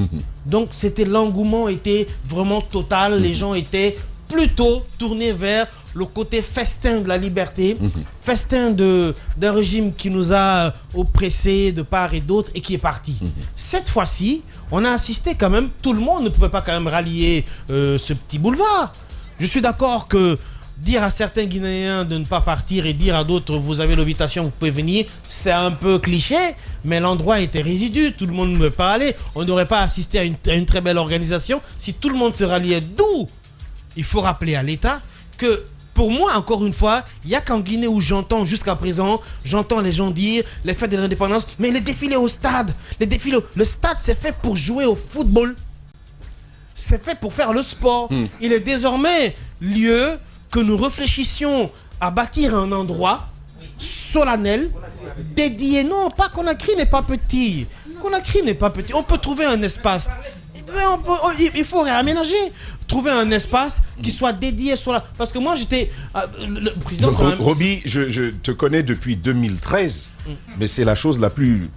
Donc l'engouement était vraiment total, les gens étaient plutôt tournés vers le côté festin de la liberté, festin d'un régime qui nous a oppressés de part et d'autre et qui est parti. Cette fois-ci, on a assisté quand même, tout le monde ne pouvait pas quand même rallier ce petit boulevard. Je suis d'accord que dire à certains Guinéens de ne pas partir et dire à d'autres vous avez l'invitation, vous pouvez venir, c'est un peu cliché, mais l'endroit était résidu, tout le monde ne veut pas aller. On n'aurait pas assisté à une très belle organisation si tout le monde se ralliait. D'où il faut rappeler à l'État que, pour moi, encore une fois, il n'y a qu'en Guinée où j'entends jusqu'à présent, j'entends les gens dire les fêtes de l'indépendance, mais les défilés au stade, le stade c'est fait pour jouer au football, c'est fait pour faire le sport. Il est désormais lieu que nous réfléchissions à bâtir un endroit solennel, dédié. Non, pas Conakry n'est pas petit. Conakry n'est pas petit. On peut trouver un espace. Il faut réaménager. Trouver un espace qui soit dédié sur la... Parce que moi, j'étais... le président... Roby, je te connais depuis 2013, mais c'est la chose la plus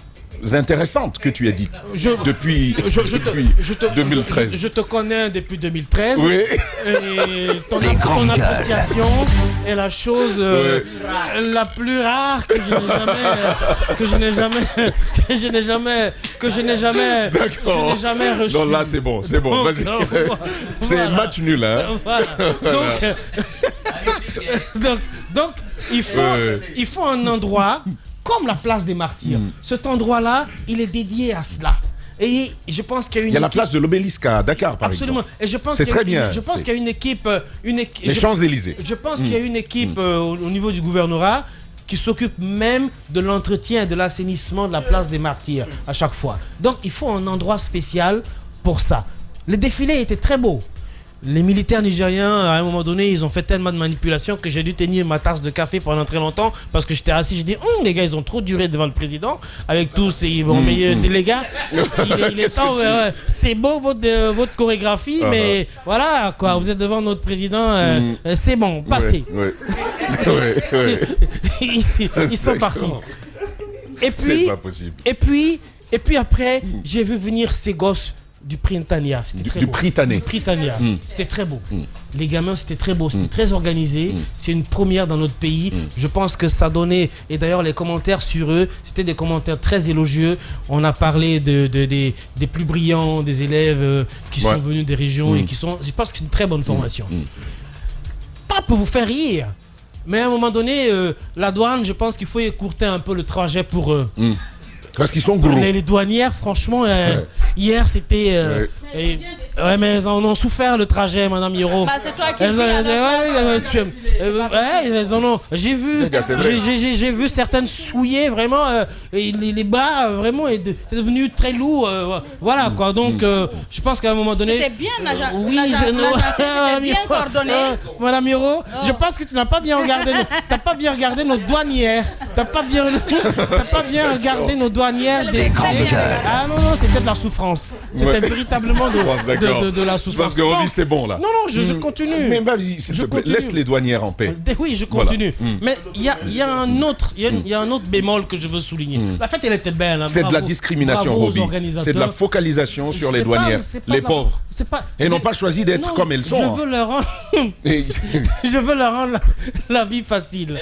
intéressante que tu as dite depuis 2013. Je te connais depuis 2013. Oui. Et ton appréciation est la chose la plus rare que je n'ai jamais reçue. Non, là c'est bon, vas-y. C'est un match nul, hein. Voilà. Donc il faut un endroit comme la place des Martyrs. Cet endroit-là, il est dédié à cela. Et je pense qu'il y a il y a la place de l'Obélisque à Dakar, par exemple. Et je pense c'est très bien. Je pense qu'il y a une équipe... les Champs-Élysées. Je pense qu'il y a une équipe au niveau du gouvernorat qui s'occupe même de l'entretien et de l'assainissement de la place des Martyrs à chaque fois. Donc, il faut un endroit spécial pour ça. Le défilé était très beau. Les militaires nigériens, à un moment donné, ils ont fait tellement de manipulations que j'ai dû tenir ma tasse de café pendant très longtemps parce que j'étais assis, j'ai dit les gars, ils ont trop duré devant le président avec tous ces délégats. Il est temps, c'est beau votre chorégraphie, mais voilà, quoi, vous êtes devant notre président, c'est bon, passez. Ils sont partis. Et puis, c'est pas possible. Et puis après, j'ai vu venir ces gosses du Prytanea, c'était très beau. Du Prytanea, c'était très beau. Les gamins, c'était très beau, c'était très organisé. C'est une première dans notre pays. Je pense que ça donnait, et d'ailleurs les commentaires sur eux, c'était des commentaires très élogieux. On a parlé des plus brillants, des élèves qui sont venus des régions et qui sont, je pense que c'est une très bonne formation. Pas pour vous faire rire, mais à un moment donné, la douane, je pense qu'il faut écourter un peu le trajet pour eux. Parce qu'ils sont gros. Les douanières, franchement, hier c'était... Ouais, mais elles en ont souffert le trajet, Madame Hiro. Bah, c'est toi qui es à la place. Elles en ont. J'ai vu certaines souillées, vraiment. Les bas, vraiment, étaient devenus très lourds. Voilà, quoi. Donc, je pense qu'à un moment donné. C'était bien, c'était bien coordonné. Madame Hiro, je pense que tu n'as pas bien regardé nos douanières. T'as pas bien regardé nos douanières. Ah non, c'est peut-être la souffrance. C'était véritablement de la souffrance. Parce que Roby, c'est bon là. Non, je continue. Mais vas-y, s'il te plaît, laisse les douanières en paix. Oui, je continue. Voilà. Mais il y a un autre bémol que je veux souligner. La fête, elle était belle. Hein. C'est de la discrimination, Roby. C'est de la focalisation sur les douanières, les pauvres. Et n'ont pas choisi d'être comme elles sont. Je veux leur rendre la vie facile.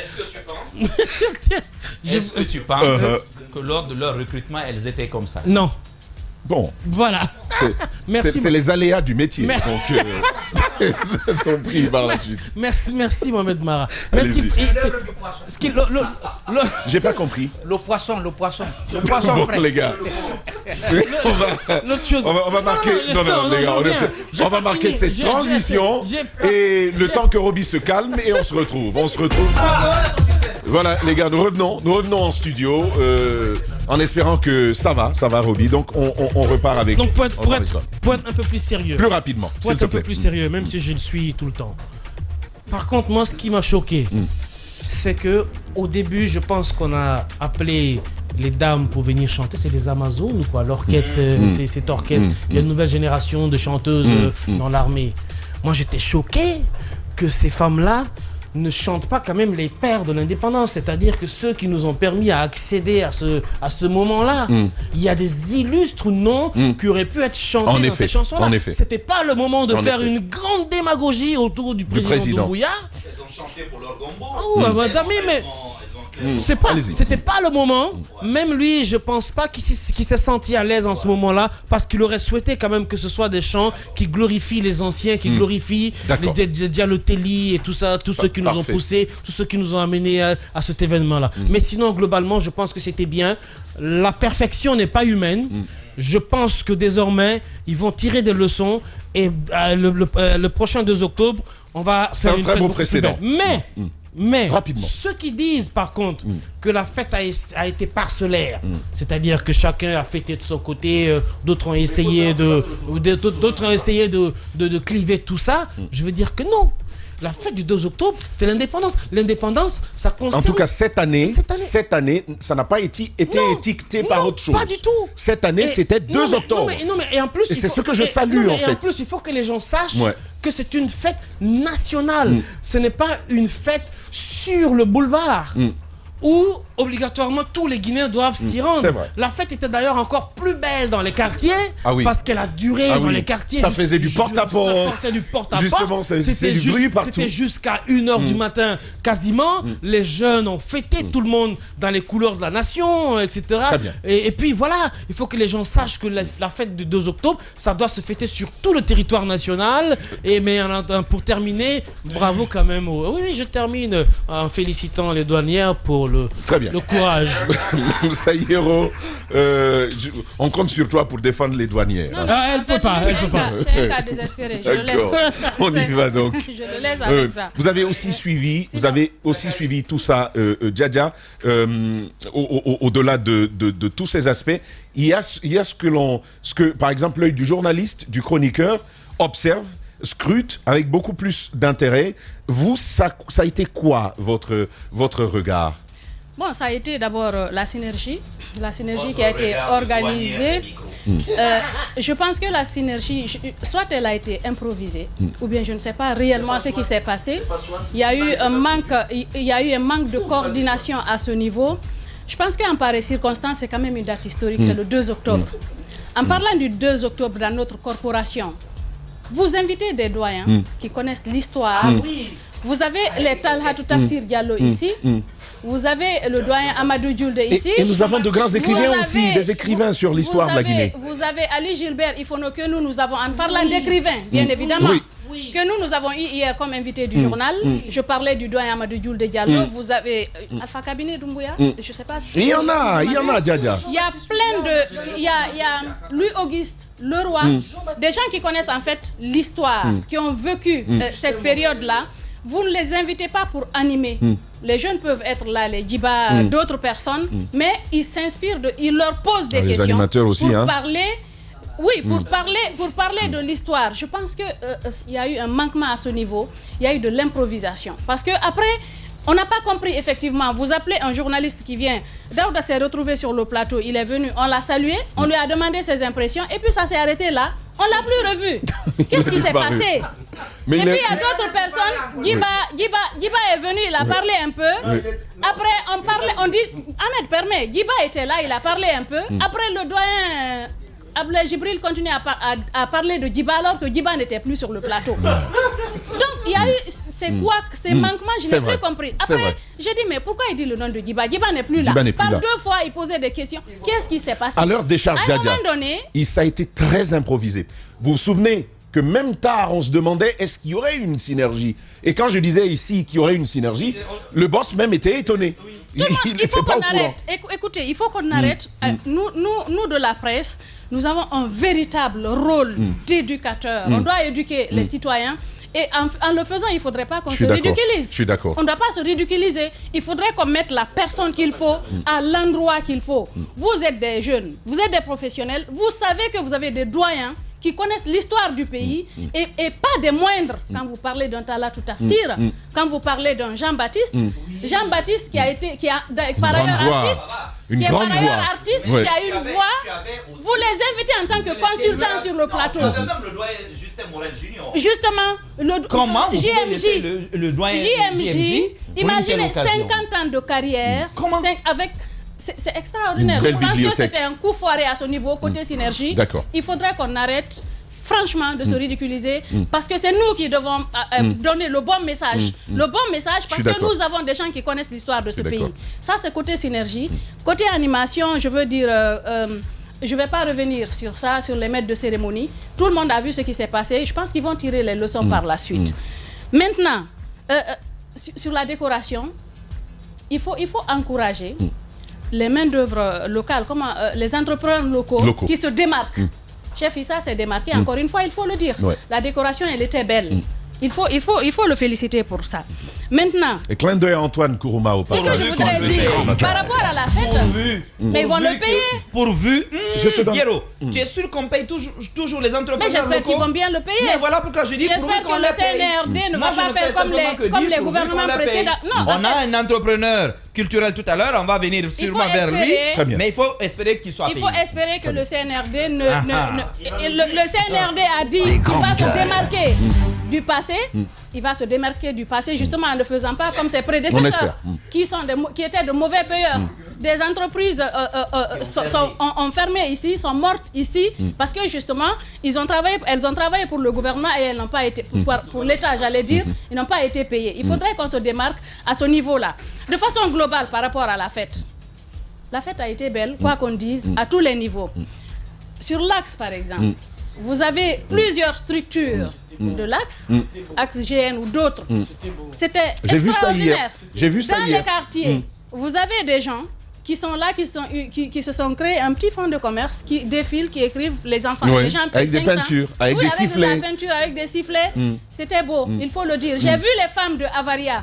Est-ce que tu penses que lors de leur recrutement, elles étaient comme ça? Non. Bon. Voilà. C'est les aléas du métier. Donc, elles sont pris par la suite. Merci Mohamed Mara. J'ai pas compris. Le poisson Bon, les gars. On va marquer. Non, les gars. On va marquer cette transition et le temps que Roby se calme et on se retrouve. Voilà, les gars, nous revenons en studio en espérant que ça va, Roby. Donc, on repart avec. Donc, pour être un peu plus sérieux. Plus rapidement, pour être un peu plus sérieux, même si je le suis tout le temps. Par contre, moi, ce qui m'a choqué, c'est que au début, je pense qu'on a appelé les dames pour venir chanter, c'est des Amazones ou quoi? L'orchestre, c'est cet orchestre. Il y a une nouvelle génération de chanteuses dans l'armée. Moi, j'étais choqué que ces femmes-là ne chantent pas quand même les pères de l'indépendance, c'est-à-dire que ceux qui nous ont permis à accéder à ce moment-là. Il y a des illustres noms qui auraient pu être chantés dans ces chansons-là. C'était pas le moment de faire une grande démagogie autour du président Doumbouya. Elles ont chanté pour leur gombo. C'était pas le moment. Même lui, je pense pas qu'il s'est senti à l'aise en ce moment-là, parce qu'il aurait souhaité quand même que ce soit des chants qui glorifient les anciens, qui glorifient les Dialotelli et tout ça, tous ceux qui nous ont poussés, tous ceux qui nous ont amenés à cet événement-là. Mais sinon, globalement, je pense que c'était bien. La perfection n'est pas humaine. Je pense que désormais, ils vont tirer des leçons et le prochain 2 octobre, on va faire une fête. C'est un très beau précédent. Mais ceux qui disent par contre que la fête a été parcellaire, c'est-à-dire que chacun a fêté de son côté, d'autres ont essayé de cliver tout ça, je veux dire que non. La fête du 2 octobre, c'est l'indépendance. L'indépendance, ça concerne... En tout cas, cette année, ça n'a pas été étiqueté par autre chose. Pas du tout. Cette année, c'était 2 octobre. Et en plus, c'est ce que je salue, en fait. Et en plus, il faut que les gens sachent que c'est une fête nationale. Ce n'est pas une fête sur le boulevard. Où obligatoirement tous les Guinéens doivent s'y rendre. La fête était d'ailleurs encore plus belle dans les quartiers parce qu'elle a duré dans les quartiers. Ça faisait du porte-à-porte. Justement, c'était du bruit partout. C'était jusqu'à 1h du matin quasiment. Les jeunes ont fêté, tout le monde dans les couleurs de la nation, etc. Très bien. Et puis voilà, il faut que les gens sachent que la fête du 2 octobre, ça doit se fêter sur tout le territoire national. Mais pour terminer, bravo quand même. Oui, je termine en félicitant les douanières pour le courage. Sayero, on compte sur toi pour défendre les douanières. Non, elle peut pas. C'est un cas désespéré. Je le laisse. On y va donc. Je le laisse avec ça. Vous avez aussi suivi tout ça, Djadja. Au-delà de tous ces aspects, il y a ce que par exemple l'œil du journaliste, du chroniqueur observe, scrute avec beaucoup plus d'intérêt. Vous, ça a été quoi votre regard? Bon, ça a été d'abord la synergie qui a été organisée. Je pense que la synergie, soit elle a été improvisée, ou bien je ne sais pas réellement ce qui s'est passé. Il y a eu un manque de coordination à ce niveau. Je pense qu'en pareille circonstance, c'est quand même une date historique, c'est le 2 octobre. En parlant du 2 octobre dans notre corporation, vous invitez des doyens qui connaissent l'histoire. Vous avez les Talhatou Tafsir Diallo ici. Vous avez le doyen Amadou Djoulde ici. Et nous avons de grands écrivains aussi, des écrivains sur l'histoire de la Guinée. Vous avez Ali Gilbert Ifono que nous avons, en parlant d'écrivains, bien évidemment. que nous avons eu hier comme invité du journal. Je parlais du doyen Amadou Dioul de Diallo. Vous avez Alpha Cabinet Doumbouya. Je sais pas si... Il y en a, Djadia. Il y a plein de... Il y a Louis-Auguste Leroy, des gens qui connaissent en fait l'histoire, qui ont vécu cette période-là. Vous ne les invitez pas pour animer. Les jeunes peuvent être là, les djibas, d'autres personnes, mais ils s'inspirent, ils leur posent des questions. Les animateurs aussi, pour parler. Oui, pour parler de l'histoire. Je pense qu'il y a eu un manquement à ce niveau. Il y a eu de l'improvisation. Parce que après, on n'a pas compris effectivement. Vous appelez un journaliste qui vient. Daouda s'est retrouvé sur le plateau. Il est venu, on l'a salué, on lui a demandé ses impressions et puis ça s'est arrêté là. On l'a plus revu. Qu'est-ce qui s'est passé? Mais et puis il y a d'autres personnes. Djiba est venu, il a parlé un peu. Après, on dit, Ahmed permet, Djiba était là, il a parlé un peu. Après, le doyen Abdel Jibril continue à parler de Djiba alors que Djiba n'était plus sur le plateau. Donc, il y a eu ces manquements, je n'ai plus compris. Après, j'ai dit, mais pourquoi il dit le nom de Djiba? Djiba n'est plus là. Par 2 fois, il posait des questions. Qu'est-ce qui s'est passé? À l'heure des charges, Djadia, ça a été très improvisé. Vous vous souvenez que même tard, on se demandait est-ce qu'il y aurait une synergie. Et quand je disais ici qu'il y aurait une synergie, le boss même était étonné. Il n'était pas au courant. Écoutez, il faut qu'on arrête. Nous de la presse, nous avons un véritable rôle d'éducateur. On doit éduquer les citoyens. Et en le faisant, il ne faudrait pas qu'on se ridiculise. Je suis d'accord. On ne doit pas se ridiculiser. Il faudrait qu'on mette la personne qu'il faut à l'endroit qu'il faut. Vous êtes des jeunes, vous êtes des professionnels, vous savez que vous avez des doyens qui connaissent l'histoire du pays et pas des moindres. Quand vous parlez d'un Tala Toutafsir, quand vous parlez d'un Jean-Baptiste, Jean-Baptiste qui a par ailleurs artiste, qui a une voix, vous les invitez en tant que consultant sur le plateau. Même le doyen Justin Morel Junior. Justement, comment JMJ, le doyen JMJ, imaginez 50 ans de carrière, avec... C'est extraordinaire. Je pense que c'était un coup foiré à ce niveau, côté synergie. Il faudrait qu'on arrête, franchement, de se ridiculiser, parce que c'est nous qui devons donner le bon message. Le bon message, parce que nous avons des gens qui connaissent l'histoire de ce pays. Ça, c'est côté synergie. Côté animation, je veux dire... je ne vais pas revenir sur ça, sur les maîtres de cérémonie. Tout le monde a vu ce qui s'est passé. Je pense qu'ils vont tirer les leçons par la suite. Maintenant, sur la décoration, il faut encourager les main-d'œuvre locales, les entrepreneurs locaux qui se démarquent. Chef Issa s'est démarqué, encore une fois, il faut le dire. La décoration, elle était belle. Il faut le féliciter pour ça. Maintenant... Et clin d'œil à Antoine Kourouma au passage. C'est ce que je voudrais dire. Par rapport à la fête, mais ils vont le payer. Pourvu, Guéro, tu es sûr qu'on paye toujours les entrepreneurs locaux? Mais j'espère qu'ils vont bien le payer. Mais voilà pourquoi je dis pourvu qu'on le paye. J'espère que le CNRD ne va pas faire comme les gouvernements précédents. On a un entrepreneur culturel tout à l'heure, on va venir sûrement vers lui, mais il faut espérer qu'il soit payé. Il faut espérer que le CNRD le CNRD a dit qu'il va se démarquer du passé, il va se démarquer du passé justement en ne faisant pas comme ses prédécesseurs qui étaient de mauvais payeurs. Des entreprises ont fermé ici, sont mortes ici parce que justement elles ont travaillé pour le gouvernement et elles n'ont pas été pour l'État, j'allais dire, ils n'ont pas été payés. Il faudrait qu'on se démarque à ce niveau-là. De façon globale par rapport à la fête. La fête a été belle, quoi qu'on dise, à tous les niveaux. Sur l'axe par exemple, vous avez plusieurs structures de l'axe, axe GN ou d'autres. C'était extraordinaire. J'ai vu ça hier. Dans les quartiers, vous avez des gens qui sont là, qui se sont créés un petit fonds de commerce, qui défilent, qui écrivent les enfants. Les gens avec des peintures, avec des sifflets. Avec de la peinture, avec des sifflets. C'était beau, il faut le dire. J'ai vu les femmes de Avaria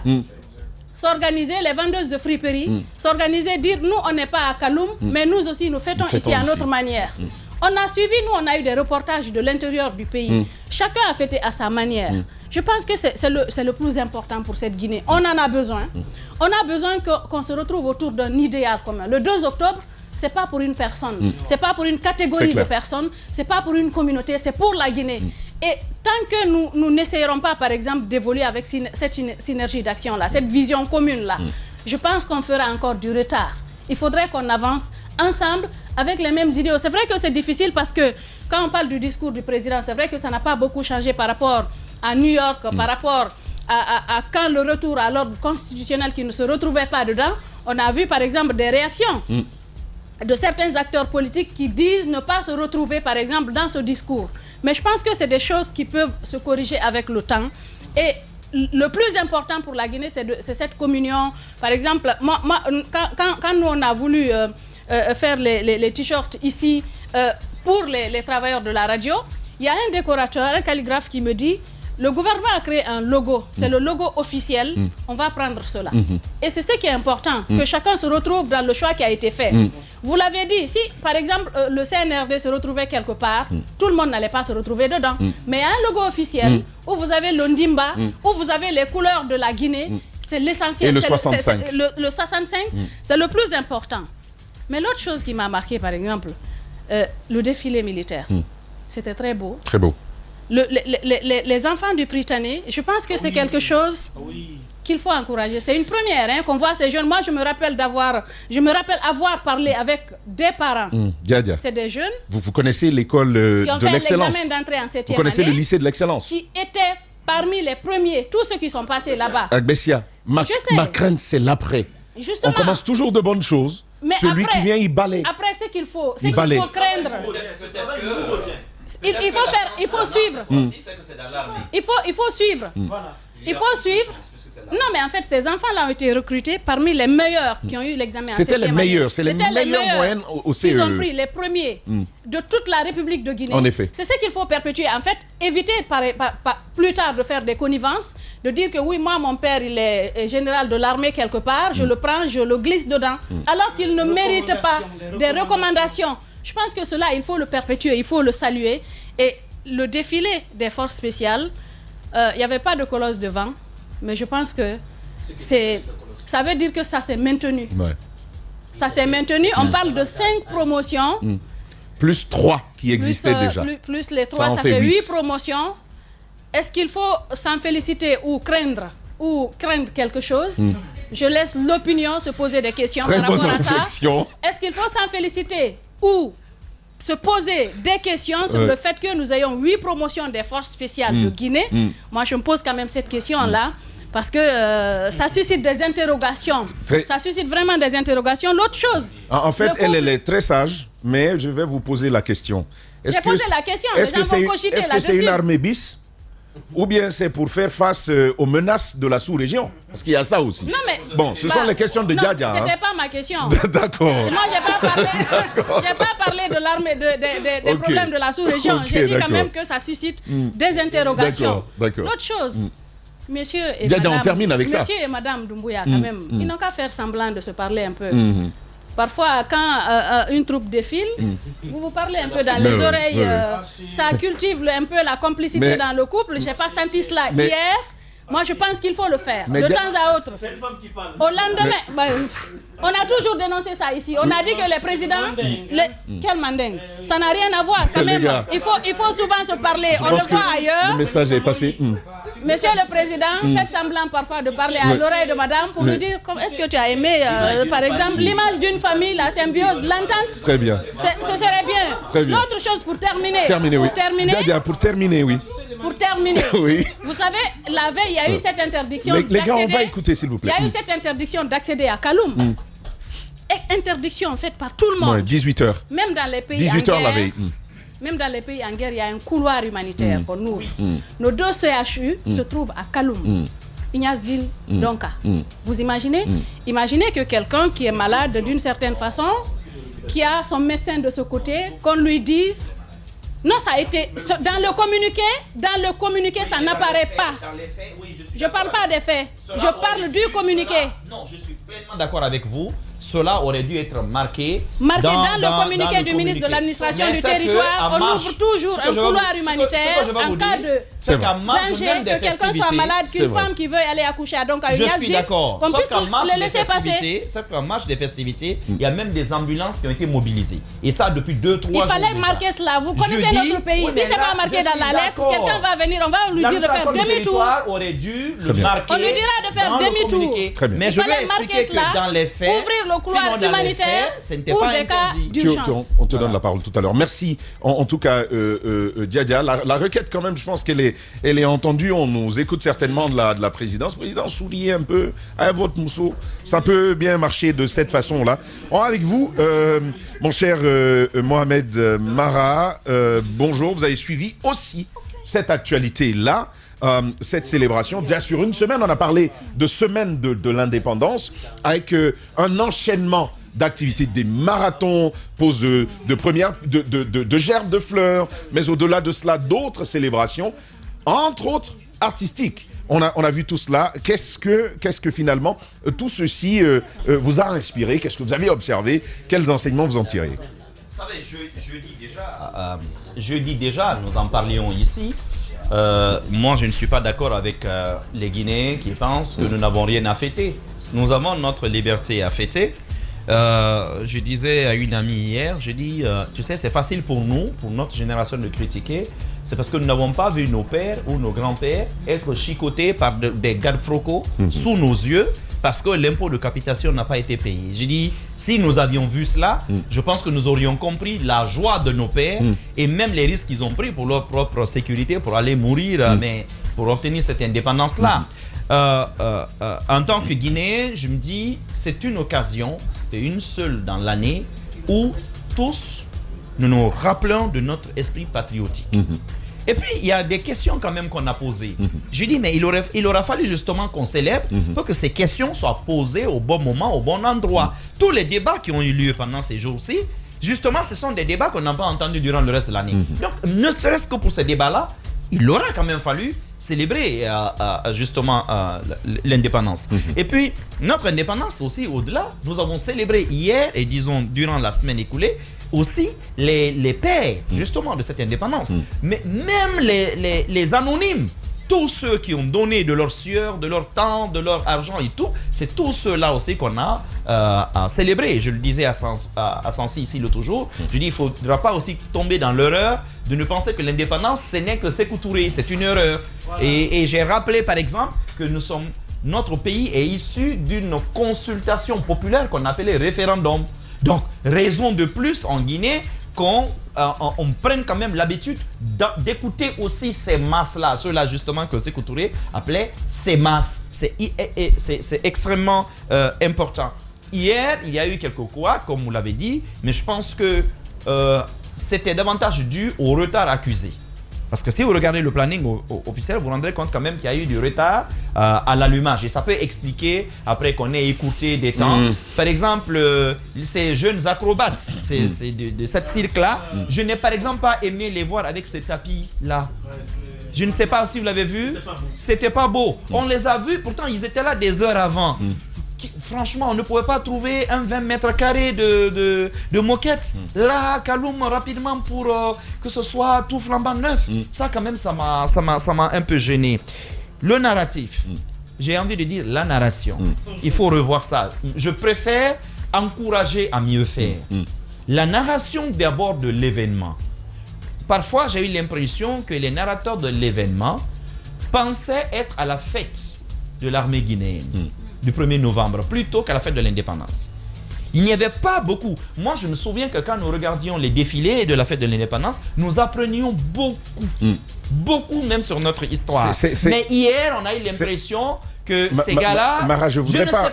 s'organiser, les vendeuses de friperie, s'organiser, dire nous on n'est pas à Kaloum, mais nous aussi nous fêtons ici à notre manière. On a suivi, nous on a eu des reportages de l'intérieur du pays. Chacun a fêté à sa manière. Je pense que c'est le plus important pour cette Guinée. On en a besoin. On a besoin qu'on se retrouve autour d'un idéal commun. Le 2 octobre, c'est pas pour une personne, c'est pas pour une catégorie de personnes, c'est pas pour une communauté, c'est pour la Guinée. Et tant que nous n'essayerons pas, par exemple, d'évoluer avec cette synergie d'action-là, cette vision commune-là, je pense qu'on fera encore du retard. Il faudrait qu'on avance ensemble avec les mêmes idéaux. C'est vrai que c'est difficile parce que quand on parle du discours du président, c'est vrai que ça n'a pas beaucoup changé par rapport à New York, par rapport à quand le retour à l'ordre constitutionnel qui ne se retrouvait pas dedans. On a vu par exemple des réactions de certains acteurs politiques qui disent ne pas se retrouver par exemple dans ce discours. Mais je pense que c'est des choses qui peuvent se corriger avec le temps. Et le plus important pour la Guinée, c'est cette communion. Par exemple, quand nous, on a voulu faire les t-shirts ici pour les travailleurs de la radio, il y a un décorateur, un calligraphe qui me dit, le gouvernement a créé un logo, c'est le logo officiel, on va prendre cela. Et c'est ce qui est important, que chacun se retrouve dans le choix qui a été fait. Vous l'avez dit, si par exemple le CNRD se retrouvait quelque part, tout le monde n'allait pas se retrouver dedans. Mais un logo officiel, où vous avez le Ndimba, où vous avez les couleurs de la Guinée, c'est l'essentiel. Et le 65. Le 65, c'est le plus important. Mais l'autre chose qui m'a marqué, par exemple, le défilé militaire. C'était très beau. Très beau. Les enfants du Prytanée, je pense que c'est quelque chose qu'il faut encourager. C'est une première qu'on voit ces jeunes. Moi, je me rappelle avoir parlé avec des parents. C'est des jeunes. Vous connaissez l'école de l'excellence. Vous connaissez le lycée de l'excellence. Qui étaient parmi les premiers, tous ceux qui sont passés là-bas. Agbessia, ma crainte, c'est l'après. Justement. On commence toujours de bonnes choses. Mais celui après, qui vient, il balaie. Après, ce qu'il faut craindre. Il faut suivre. Il faut suivre. Il faut suivre. Non, mais en fait, ces enfants-là ont été recrutés parmi les meilleurs qui ont eu l'examen en 7e année. C'était les meilleurs, c'est les meilleures moyennes au CE. Ils ont pris les premiers de toute la République de Guinée. En effet. C'est ce qu'il faut perpétuer. En fait, éviter plus tard de faire des connivences, de dire que oui, moi, mon père, il est général de l'armée quelque part, je le prends, je le glisse dedans, alors qu'il ne mérite pas des recommandations. Je pense que cela, il faut le perpétuer, il faut le saluer. Et le défilé des forces spéciales, il n'y avait pas de colosse devant, mais je pense que ça veut dire que ça s'est maintenu. Ouais. Ça s'est maintenu. On parle de 5 promotions. Plus 3 qui existaient déjà. Plus les 3, ça fait 8 promotions. Est-ce qu'il faut s'en féliciter ou craindre quelque chose? Je laisse l'opinion se poser des questions par rapport à ça. Est-ce qu'il faut s'en féliciter ou se poser des questions sur le fait que nous ayons 8 promotions des forces spéciales de Guinée? Moi, je me pose quand même cette question-là. Parce que ça suscite des interrogations. Ça suscite vraiment des interrogations. L'autre chose... En fait, elle est très sage, mais je vais vous poser la question. J'ai posé la question, les gens vont cogiter là-dessus. Est-ce que c'est une armée bis ou bien c'est pour faire face aux menaces de la sous-région? Parce qu'il y a ça aussi. Non, mais, bon, ce sont les questions de Diadia. C'était pas ma question. D'accord. Moi, j'ai pas parlé de l'armée, des problèmes de la sous-région. J'ai dit quand même que ça suscite des interrogations. D'accord. L'autre chose... Monsieur et madame Doumbouya, quand même, ils n'ont qu'à faire semblant de se parler un peu. Parfois, quand une troupe défile, vous parlez un peu dans les oreilles, ça cultive un peu la complicité dans le couple. Je n'ai pas senti cela hier. Moi, je pense qu'il faut le faire, de temps à autre. C'est une femme qui parle. Au lendemain, on a toujours dénoncé ça ici. On a dit que les présidents... Quel manding? Ça n'a rien à voir, quand même. Il faut souvent se parler. On le voit ailleurs. Le message est passé. Monsieur le Président, faites semblant parfois de parler à l'oreille de madame pour lui dire est-ce que tu as aimé, par exemple, l'image d'une famille, la symbiose, l'entente? Très bien. Ce serait bien. Très bien. L'autre chose pour terminer. Pour terminer, oui. Pour terminer. Oui. Vous savez, la veille, il y a eu cette interdiction les gars, on va écouter, s'il vous plaît. Il y a eu cette interdiction d'accéder à Kaloum. Interdiction faite par tout le monde. 18h. Même dans les pays 18h la veille. Même dans les pays en guerre, il y a un couloir humanitaire qu'on ouvre. Nos 2 CHU se trouvent à Kaloum. Ignace Dine, Donka. Vous imaginez? Imaginez que quelqu'un qui est malade d'une certaine façon, qui a son médecin de ce côté, qu'on lui dise... Non, ça a été... Dans le communiqué, ça n'apparaît pas. Dans les faits, oui, je ne parle pas des faits. Je parle du communiqué. Non, je suis pleinement d'accord avec vous. Cela aurait dû être marqué dans le communiqué du ministre de l'administration du territoire. On ouvre toujours un couloir humanitaire en cas de danger, que quelqu'un soit malade, qu'une femme qui veut aller accoucher à donc à Je suis d'accord. Qu'on puisse le laisser passer. Sauf qu'en marche des festivités, il y a même des ambulances qui ont été mobilisées. Et ça depuis 2-3 jours. Il fallait marquer cela. Vous connaissez notre pays. Si ce n'est pas marqué dans la lettre, quelqu'un va venir, on va lui dire de faire demi-tour. Aurait dû le marquer. On lui dira de faire demi-tour. Mais je vais expliquer que dans les faits, le couloir humanitaire pour des cas d'urgence. On te donne la parole tout à l'heure. Merci. En tout cas, Diadia, la requête quand même, je pense qu'elle est entendue. On nous écoute certainement de la présidence. Président, souriez un peu à votre mousseau. Ça peut bien marcher de cette façon-là. Avec vous, mon cher Mohamed Mara, bonjour. Vous avez suivi aussi cette actualité-là. Cette célébration, déjà sur une semaine, on a parlé de semaine de l'indépendance avec un enchaînement d'activités, des marathons, pose de première, de gerbes de fleurs, mais au-delà de cela, d'autres célébrations, entre autres artistiques. On a vu tout cela. Qu'est-ce que finalement tout ceci vous a inspiré? Qu'est-ce que vous avez observé? Quels enseignements vous en tirez? Vous savez, jeudi déjà, nous en parlions ici. Moi, je ne suis pas d'accord avec les Guinéens qui pensent que nous n'avons rien à fêter. Nous avons notre liberté à fêter. Je disais à une amie hier, je dis, tu sais, c'est facile pour nous, pour notre génération de critiquer. C'est parce que nous n'avons pas vu nos pères ou nos grands-pères être chicotés par des gardes frocos sous nos yeux, parce que l'impôt de capitation n'a pas été payé. J'ai dit, si nous avions vu cela, je pense que nous aurions compris la joie de nos pères et même les risques qu'ils ont pris pour leur propre sécurité, pour aller mourir, mais pour obtenir cette indépendance-là. En tant que Guinéen, je me dis, c'est une occasion, et une seule dans l'année, où tous nous nous rappelons de notre esprit patriotique. Et puis, il y a des questions quand même qu'on a posées. Je dis, mais il aura fallu justement qu'on célèbre pour que ces questions soient posées au bon moment, au bon endroit. Tous les débats qui ont eu lieu pendant ces jours-ci, justement, ce sont des débats qu'on n'a pas entendus durant le reste de l'année. Donc, ne serait-ce que pour ces débats-là, il aura quand même fallu célébrer justement l'indépendance. Et puis, notre indépendance aussi, au-delà, nous avons célébré hier et disons durant la semaine écoulée, aussi les pères justement de cette indépendance. Mais même les anonymes, tous ceux qui ont donné de leur sueur, de leur temps, de leur argent et tout, c'est tous ceux-là aussi qu'on a célébré. Je le disais à Sansi ici l'autre jour, je dis il ne faudra pas aussi tomber dans l'erreur de ne penser que l'indépendance, ce n'est que Sékou Touré, c'est une erreur. Voilà. Et j'ai rappelé par exemple que notre pays est issu d'une consultation populaire qu'on appelait référendum. Donc, raison de plus en Guinée qu'on prenne quand même l'habitude d'écouter aussi ces masses-là, ceux-là justement que Sékou Touré appelait ces masses. C'est extrêmement important. Hier, il y a eu quelques couacs, comme vous l'avez dit, mais je pense que c'était davantage dû au retard accusé. Parce que si vous regardez le planning officiel, vous vous rendrez compte quand même qu'il y a eu du retard à l'allumage. Et ça peut expliquer, après qu'on ait écouté des temps, par exemple, ces jeunes acrobates, de cette cirque-là, je n'ai par exemple pas aimé les voir avec ces tapis-là. Je ne sais pas si vous l'avez vu, c'était pas beau. On les a vus, pourtant ils étaient là des heures avant. Franchement, on ne pouvait pas trouver un 20 mètres carrés de moquette. Là, Kaloum, rapidement, pour que ce soit tout flambant neuf. Ça, quand même, ça m'a un peu gêné. Le narratif, j'ai envie de dire la narration. Il faut revoir ça. Je préfère encourager à mieux faire. La narration d'abord de l'événement. Parfois, j'ai eu l'impression que les narrateurs de l'événement pensaient être à la fête de l'armée guinéenne. Du 1er novembre, plutôt qu'à la fête de l'indépendance. Il n'y avait pas beaucoup. Moi, je me souviens que quand nous regardions les défilés de la fête de l'indépendance, nous apprenions beaucoup. Beaucoup même sur notre histoire. Mais hier, on a eu l'impression que ces gars-là... Mara, je voudrais pas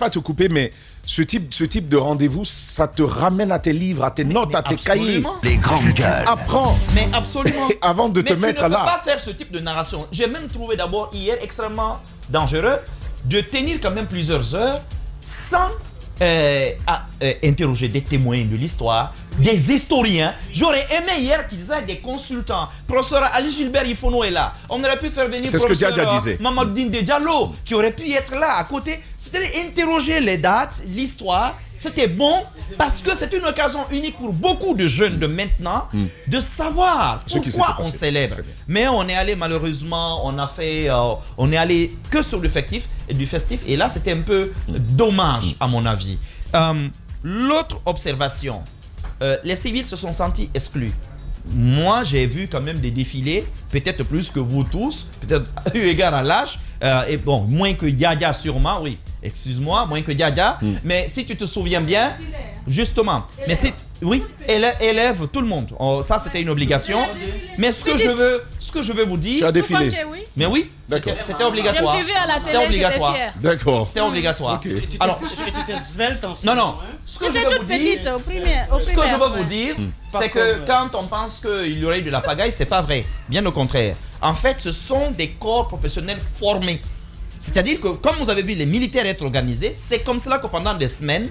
te couper, mais ce type de rendez-vous, ça te ramène à tes livres, à tes notes, à tes cahiers. Les grandes gueules. Apprends. Mais absolument. Avant de te mettre là. Tu ne peux pas faire ce type de narration. J'ai même trouvé d'abord hier extrêmement dangereux de tenir quand même plusieurs heures sans interroger des témoins de l'histoire, des historiens. J'aurais aimé hier qu'ils aient des consultants. Professeur Ali Gilbert Ifono est là. On aurait pu faire venir professeur Mamadou Diallo qui aurait pu être là à côté. C'était interroger les dates, l'histoire. C'était bon parce que c'est une occasion unique pour beaucoup de jeunes de maintenant de savoir pourquoi on célèbre. Mais on est allé malheureusement, on est allé que sur le festif et là c'était un peu dommage à mon avis. L'autre observation, les civils se sont sentis exclus. moi, j'ai vu quand même des défilés, peut-être plus que vous tous, peut-être eu égard à l'âge, et bon, moins que Yaya sûrement, oui, excuse-moi, moins que Yaya, mais si tu te souviens bien, justement, mais c'est, oui, élève tout le monde, ça c'était une obligation, mais ce que je veux vous dire, tu as défilé, mais oui, c'était obligatoire, c'était obligatoire, d'accord, c'était obligatoire. Okay. Alors, tu étais svelte en non, ce que je veux vous dire, c'est que quand on pense qu'il y aurait eu de la pagaille, c'est pas vrai, bien au contraire. En fait, ce sont des corps professionnels formés. C'est-à-dire que, comme vous avez vu les militaires être organisés, c'est comme cela que pendant des semaines,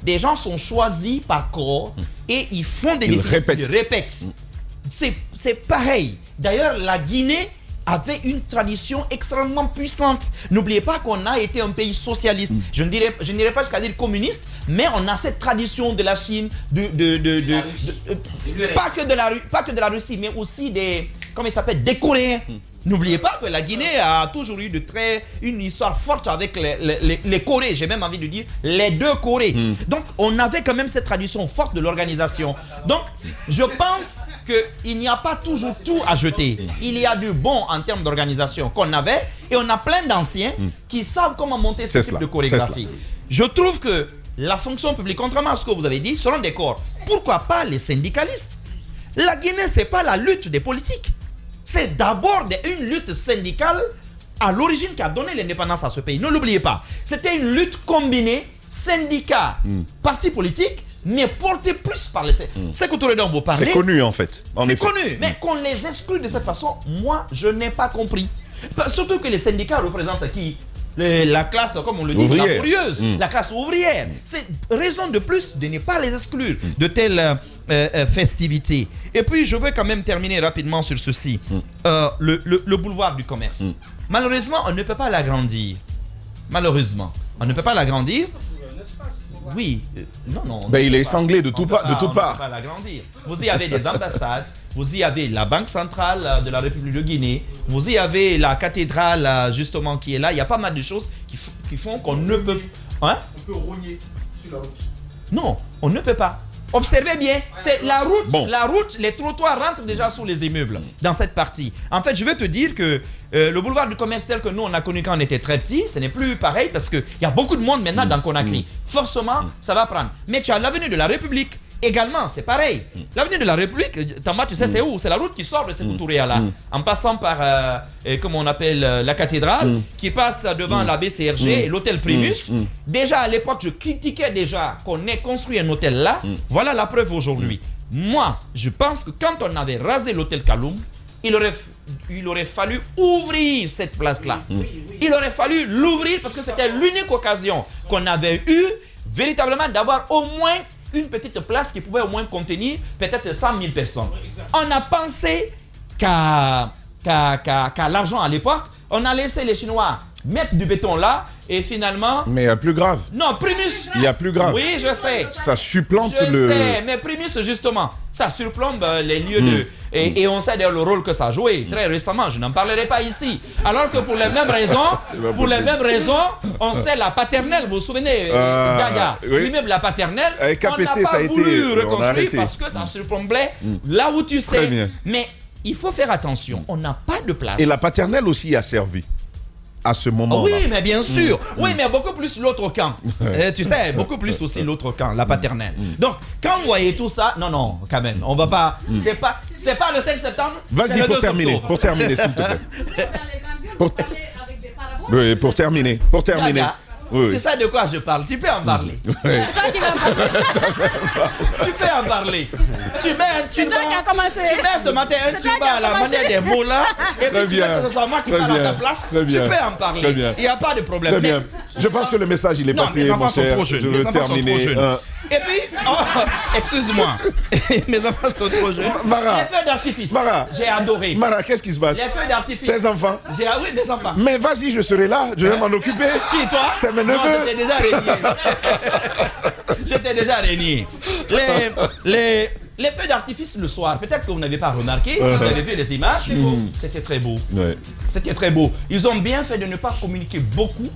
des gens sont choisis par corps et ils font des défilés. Ils répètent. C'est pareil. D'ailleurs, la Guinée avait une tradition extrêmement puissante. N'oubliez pas qu'on a été un pays socialiste. Je n'irai pas jusqu'à dire communiste, mais on a cette tradition de la Chine, pas que de la Russie, mais aussi des, comment il s'appelle, des Coréens. N'oubliez pas que la Guinée a toujours eu une histoire forte avec les Corées. J'ai même envie de dire les deux Corées. Donc, on avait quand même cette tradition forte de l'organisation. Donc, je pense qu'il n'y a pas toujours tout à jeter. Il y a du bon en termes d'organisation qu'on avait et on a plein d'anciens qui savent comment monter ce type de chorégraphie. Je trouve que la fonction publique, contrairement à ce que vous avez dit, seront des corps. Pourquoi pas les syndicalistes? La Guinée, ce n'est pas la lutte des politiques. C'est d'abord une lutte syndicale à l'origine qui a donné l'indépendance à ce pays. Ne l'oubliez pas. C'était une lutte combinée, syndicats, partis politiques, mais portée plus par les... C'est que tout le monde vous parlez. C'est connu en fait. C'est connu, mais qu'on les exclut de cette façon, moi, je n'ai pas compris. Surtout que les syndicats représentent qui? La classe, comme on le dit, laborieuse, la classe ouvrière. C'est raison de plus de ne pas les exclure de telles festivités. Et puis, je veux quand même terminer rapidement sur ceci. Le boulevard du commerce. Malheureusement, on ne peut pas l'agrandir. Malheureusement, on ne peut pas l'agrandir. Oui, non. Ben, il est sanglé de toutes parts. On ne peut pas l'agrandir. Vous y avez des ambassades. Vous y avez la Banque centrale de la République de Guinée. Vous y avez la cathédrale, justement, qui est là. Il y a pas mal de choses qui font qu'on ne peut... Hein? On peut rogner sur la route. Non, on ne peut pas. Observez bien, c'est la route. Bon. La route, les trottoirs rentrent déjà sous les immeubles dans cette partie. En fait, je veux te dire que le boulevard du commerce tel que nous, on a connu quand on était très petit, ce n'est plus pareil parce qu'il y a beaucoup de monde maintenant dans Conakry. Forcément, ça va prendre. Mais tu as l'avenue de la République. Également, c'est pareil. L'avenue de la République, Tamba, tu sais c'est où? C'est la route qui sort de Sékou Touré là, en passant par, comment on appelle, la cathédrale, qui passe devant la BCRG et l'hôtel Primus. Déjà à l'époque, je critiquais déjà qu'on ait construit un hôtel là. Voilà la preuve aujourd'hui. Moi, je pense que quand on avait rasé l'hôtel Kaloum, il aurait fallu ouvrir cette place-là. Il aurait fallu l'ouvrir parce que c'était l'unique occasion qu'on avait eue véritablement d'avoir au moins une petite place qui pouvait au moins contenir peut-être 100 000 personnes. On a pensé qu'à l'argent à l'époque, on a laissé les Chinois mettre du béton là et finalement... Mais il y a plus grave. Non, Primus. Il y a plus grave. Oui, je sais. Ça supplante je sais, mais Primus justement, ça surplombe les lieux de... Et on sait d'ailleurs le rôle que ça a joué très récemment, je n'en parlerai pas ici. Alors que pour les mêmes raisons, on sait la paternelle, vous vous souvenez, Gaga, l'immeuble la paternelle, KPC, on n'a pas voulu reconstruire parce que ça surplombait là où tu sais. Bien. Mais il faut faire attention, on n'a pas de place. Et la paternelle aussi a servi à ce moment-là. Oui, mais bien sûr. Oui, mais beaucoup plus l'autre camp. Tu sais, beaucoup plus aussi l'autre camp, la paternelle. Donc, quand vous voyez tout ça, non, quand même, on va pas... C'est pas le 5 septembre. Vas-y pour terminer, s'il te plaît. Oui, pour terminer. Oui. C'est ça de quoi je parle. Tu peux en parler. Toi qui vas parler. Tu peux en parler. Tu mets un turban. Tu mets ce matin un turban à la manière des mots là. Et puis tu veux que ce soit moi qui parle à ta place. Tu peux en parler. Il n'y a pas de problème. Très bien. Je pense que le message il est passé, mon cher. Je veux terminer. Et puis, excuse-moi. Mes enfants sont trop jeunes. Mara. Les feux d'artifice. Mara. J'ai adoré. Mara, qu'est-ce qui se passe? Les feux d'artifice. Tes enfants? Oui, mes enfants. Mais vas-y, je serai là. Je vais m'en occuper. Qui, toi? C'est mes neveux. Je t'ai déjà régné. Je t'ai déjà régné. Les feux d'artifice le soir, peut-être que vous n'avez pas remarqué, si vous avez vu les images, c'était très beau. C'était très beau. Ils ont bien fait de ne pas communiquer beaucoup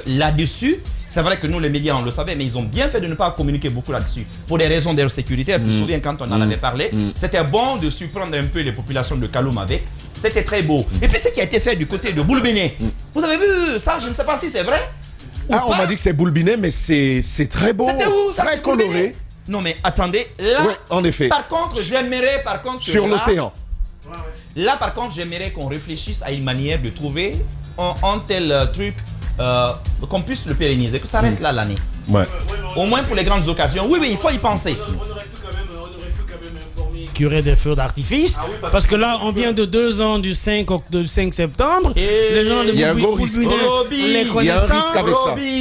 là-dessus. C'est vrai que nous, les médias, on le savait, mais ils ont bien fait de ne pas communiquer beaucoup là-dessus. Pour des raisons de sécurité, tu te souviens quand on en avait parlé, c'était bon de surprendre un peu les populations de Kaloum avec. C'était très beau. Et puis ce qui a été fait du côté de Boulbéné, vous avez vu ça? Je ne sais pas si c'est vrai. On m'a dit que c'est Boulbéné, mais c'est très beau. C'était où? Très coloré. Non mais attendez, là, en effet. Par contre, j'aimerais sur l'océan. Là, par contre, j'aimerais qu'on réfléchisse à une manière de trouver un tel truc qu'on puisse le pérenniser, que ça reste là l'année. Ouais. Au moins pour les grandes occasions. Oui, il faut y penser. Qu'il y aurait des feux d'artifice, parce que là on vient de 2 ans du 5 septembre, les gens de Boulbéné, les connaissants,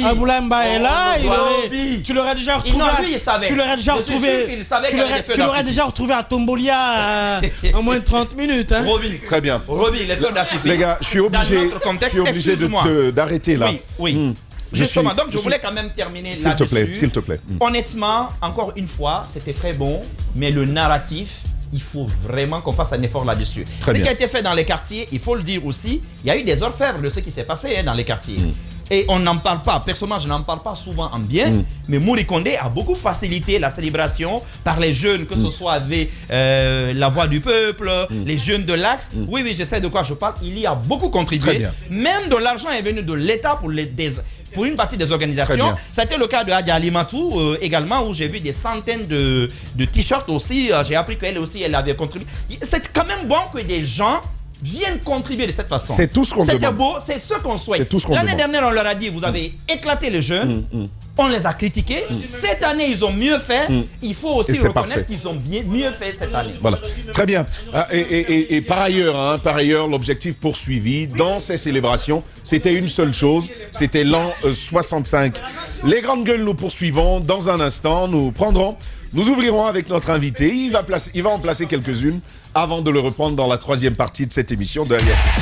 Aboulamba est là, tu l'aurais déjà retrouvé à Tombolia en moins de 30 minutes. Hein. Très bien. Les feux d'artifice. Les gars, je suis obligé d'arrêter là. Oui. Justement, donc je voulais quand même terminer là-dessus. S'il te plaît. Honnêtement, encore une fois, c'était très bon, mais le narratif, il faut vraiment qu'on fasse un effort là-dessus. Ce qui a été fait dans les quartiers, il faut le dire aussi, il y a eu des orfèvres de ce qui s'est passé dans les quartiers. Et on n'en parle pas. Personnellement, je n'en parle pas souvent en bien, mais Mouri Condé a beaucoup facilité la célébration par les jeunes, que ce soit avec la Voix du Peuple, les jeunes de l'Axe. Oui, je sais de quoi je parle. Il y a beaucoup contribué. Même de l'argent est venu de l'État pour une partie des organisations. C'était le cas de Hadja Alimatou également, où j'ai vu des centaines de t-shirts aussi. J'ai appris qu'elle aussi, elle avait contribué. C'est quand même bon que des gens viennent contribuer de cette façon. C'est tout ce qu'on demande. C'était beau, c'est ce qu'on souhaite. L'année dernière, on leur a dit, vous avez éclaté les jeunes, on les a critiqués. Cette année, ils ont mieux fait. Il faut aussi reconnaître qu'ils ont mieux fait cette année. Voilà, très bien. Et par ailleurs, l'objectif poursuivi dans ces célébrations, c'était une seule chose, c'était l'an 65. Les grandes gueules, nous poursuivons. Dans un instant, nous ouvrirons avec notre invité. Il va en placer quelques-unes avant de le reprendre dans la 3e partie de cette émission de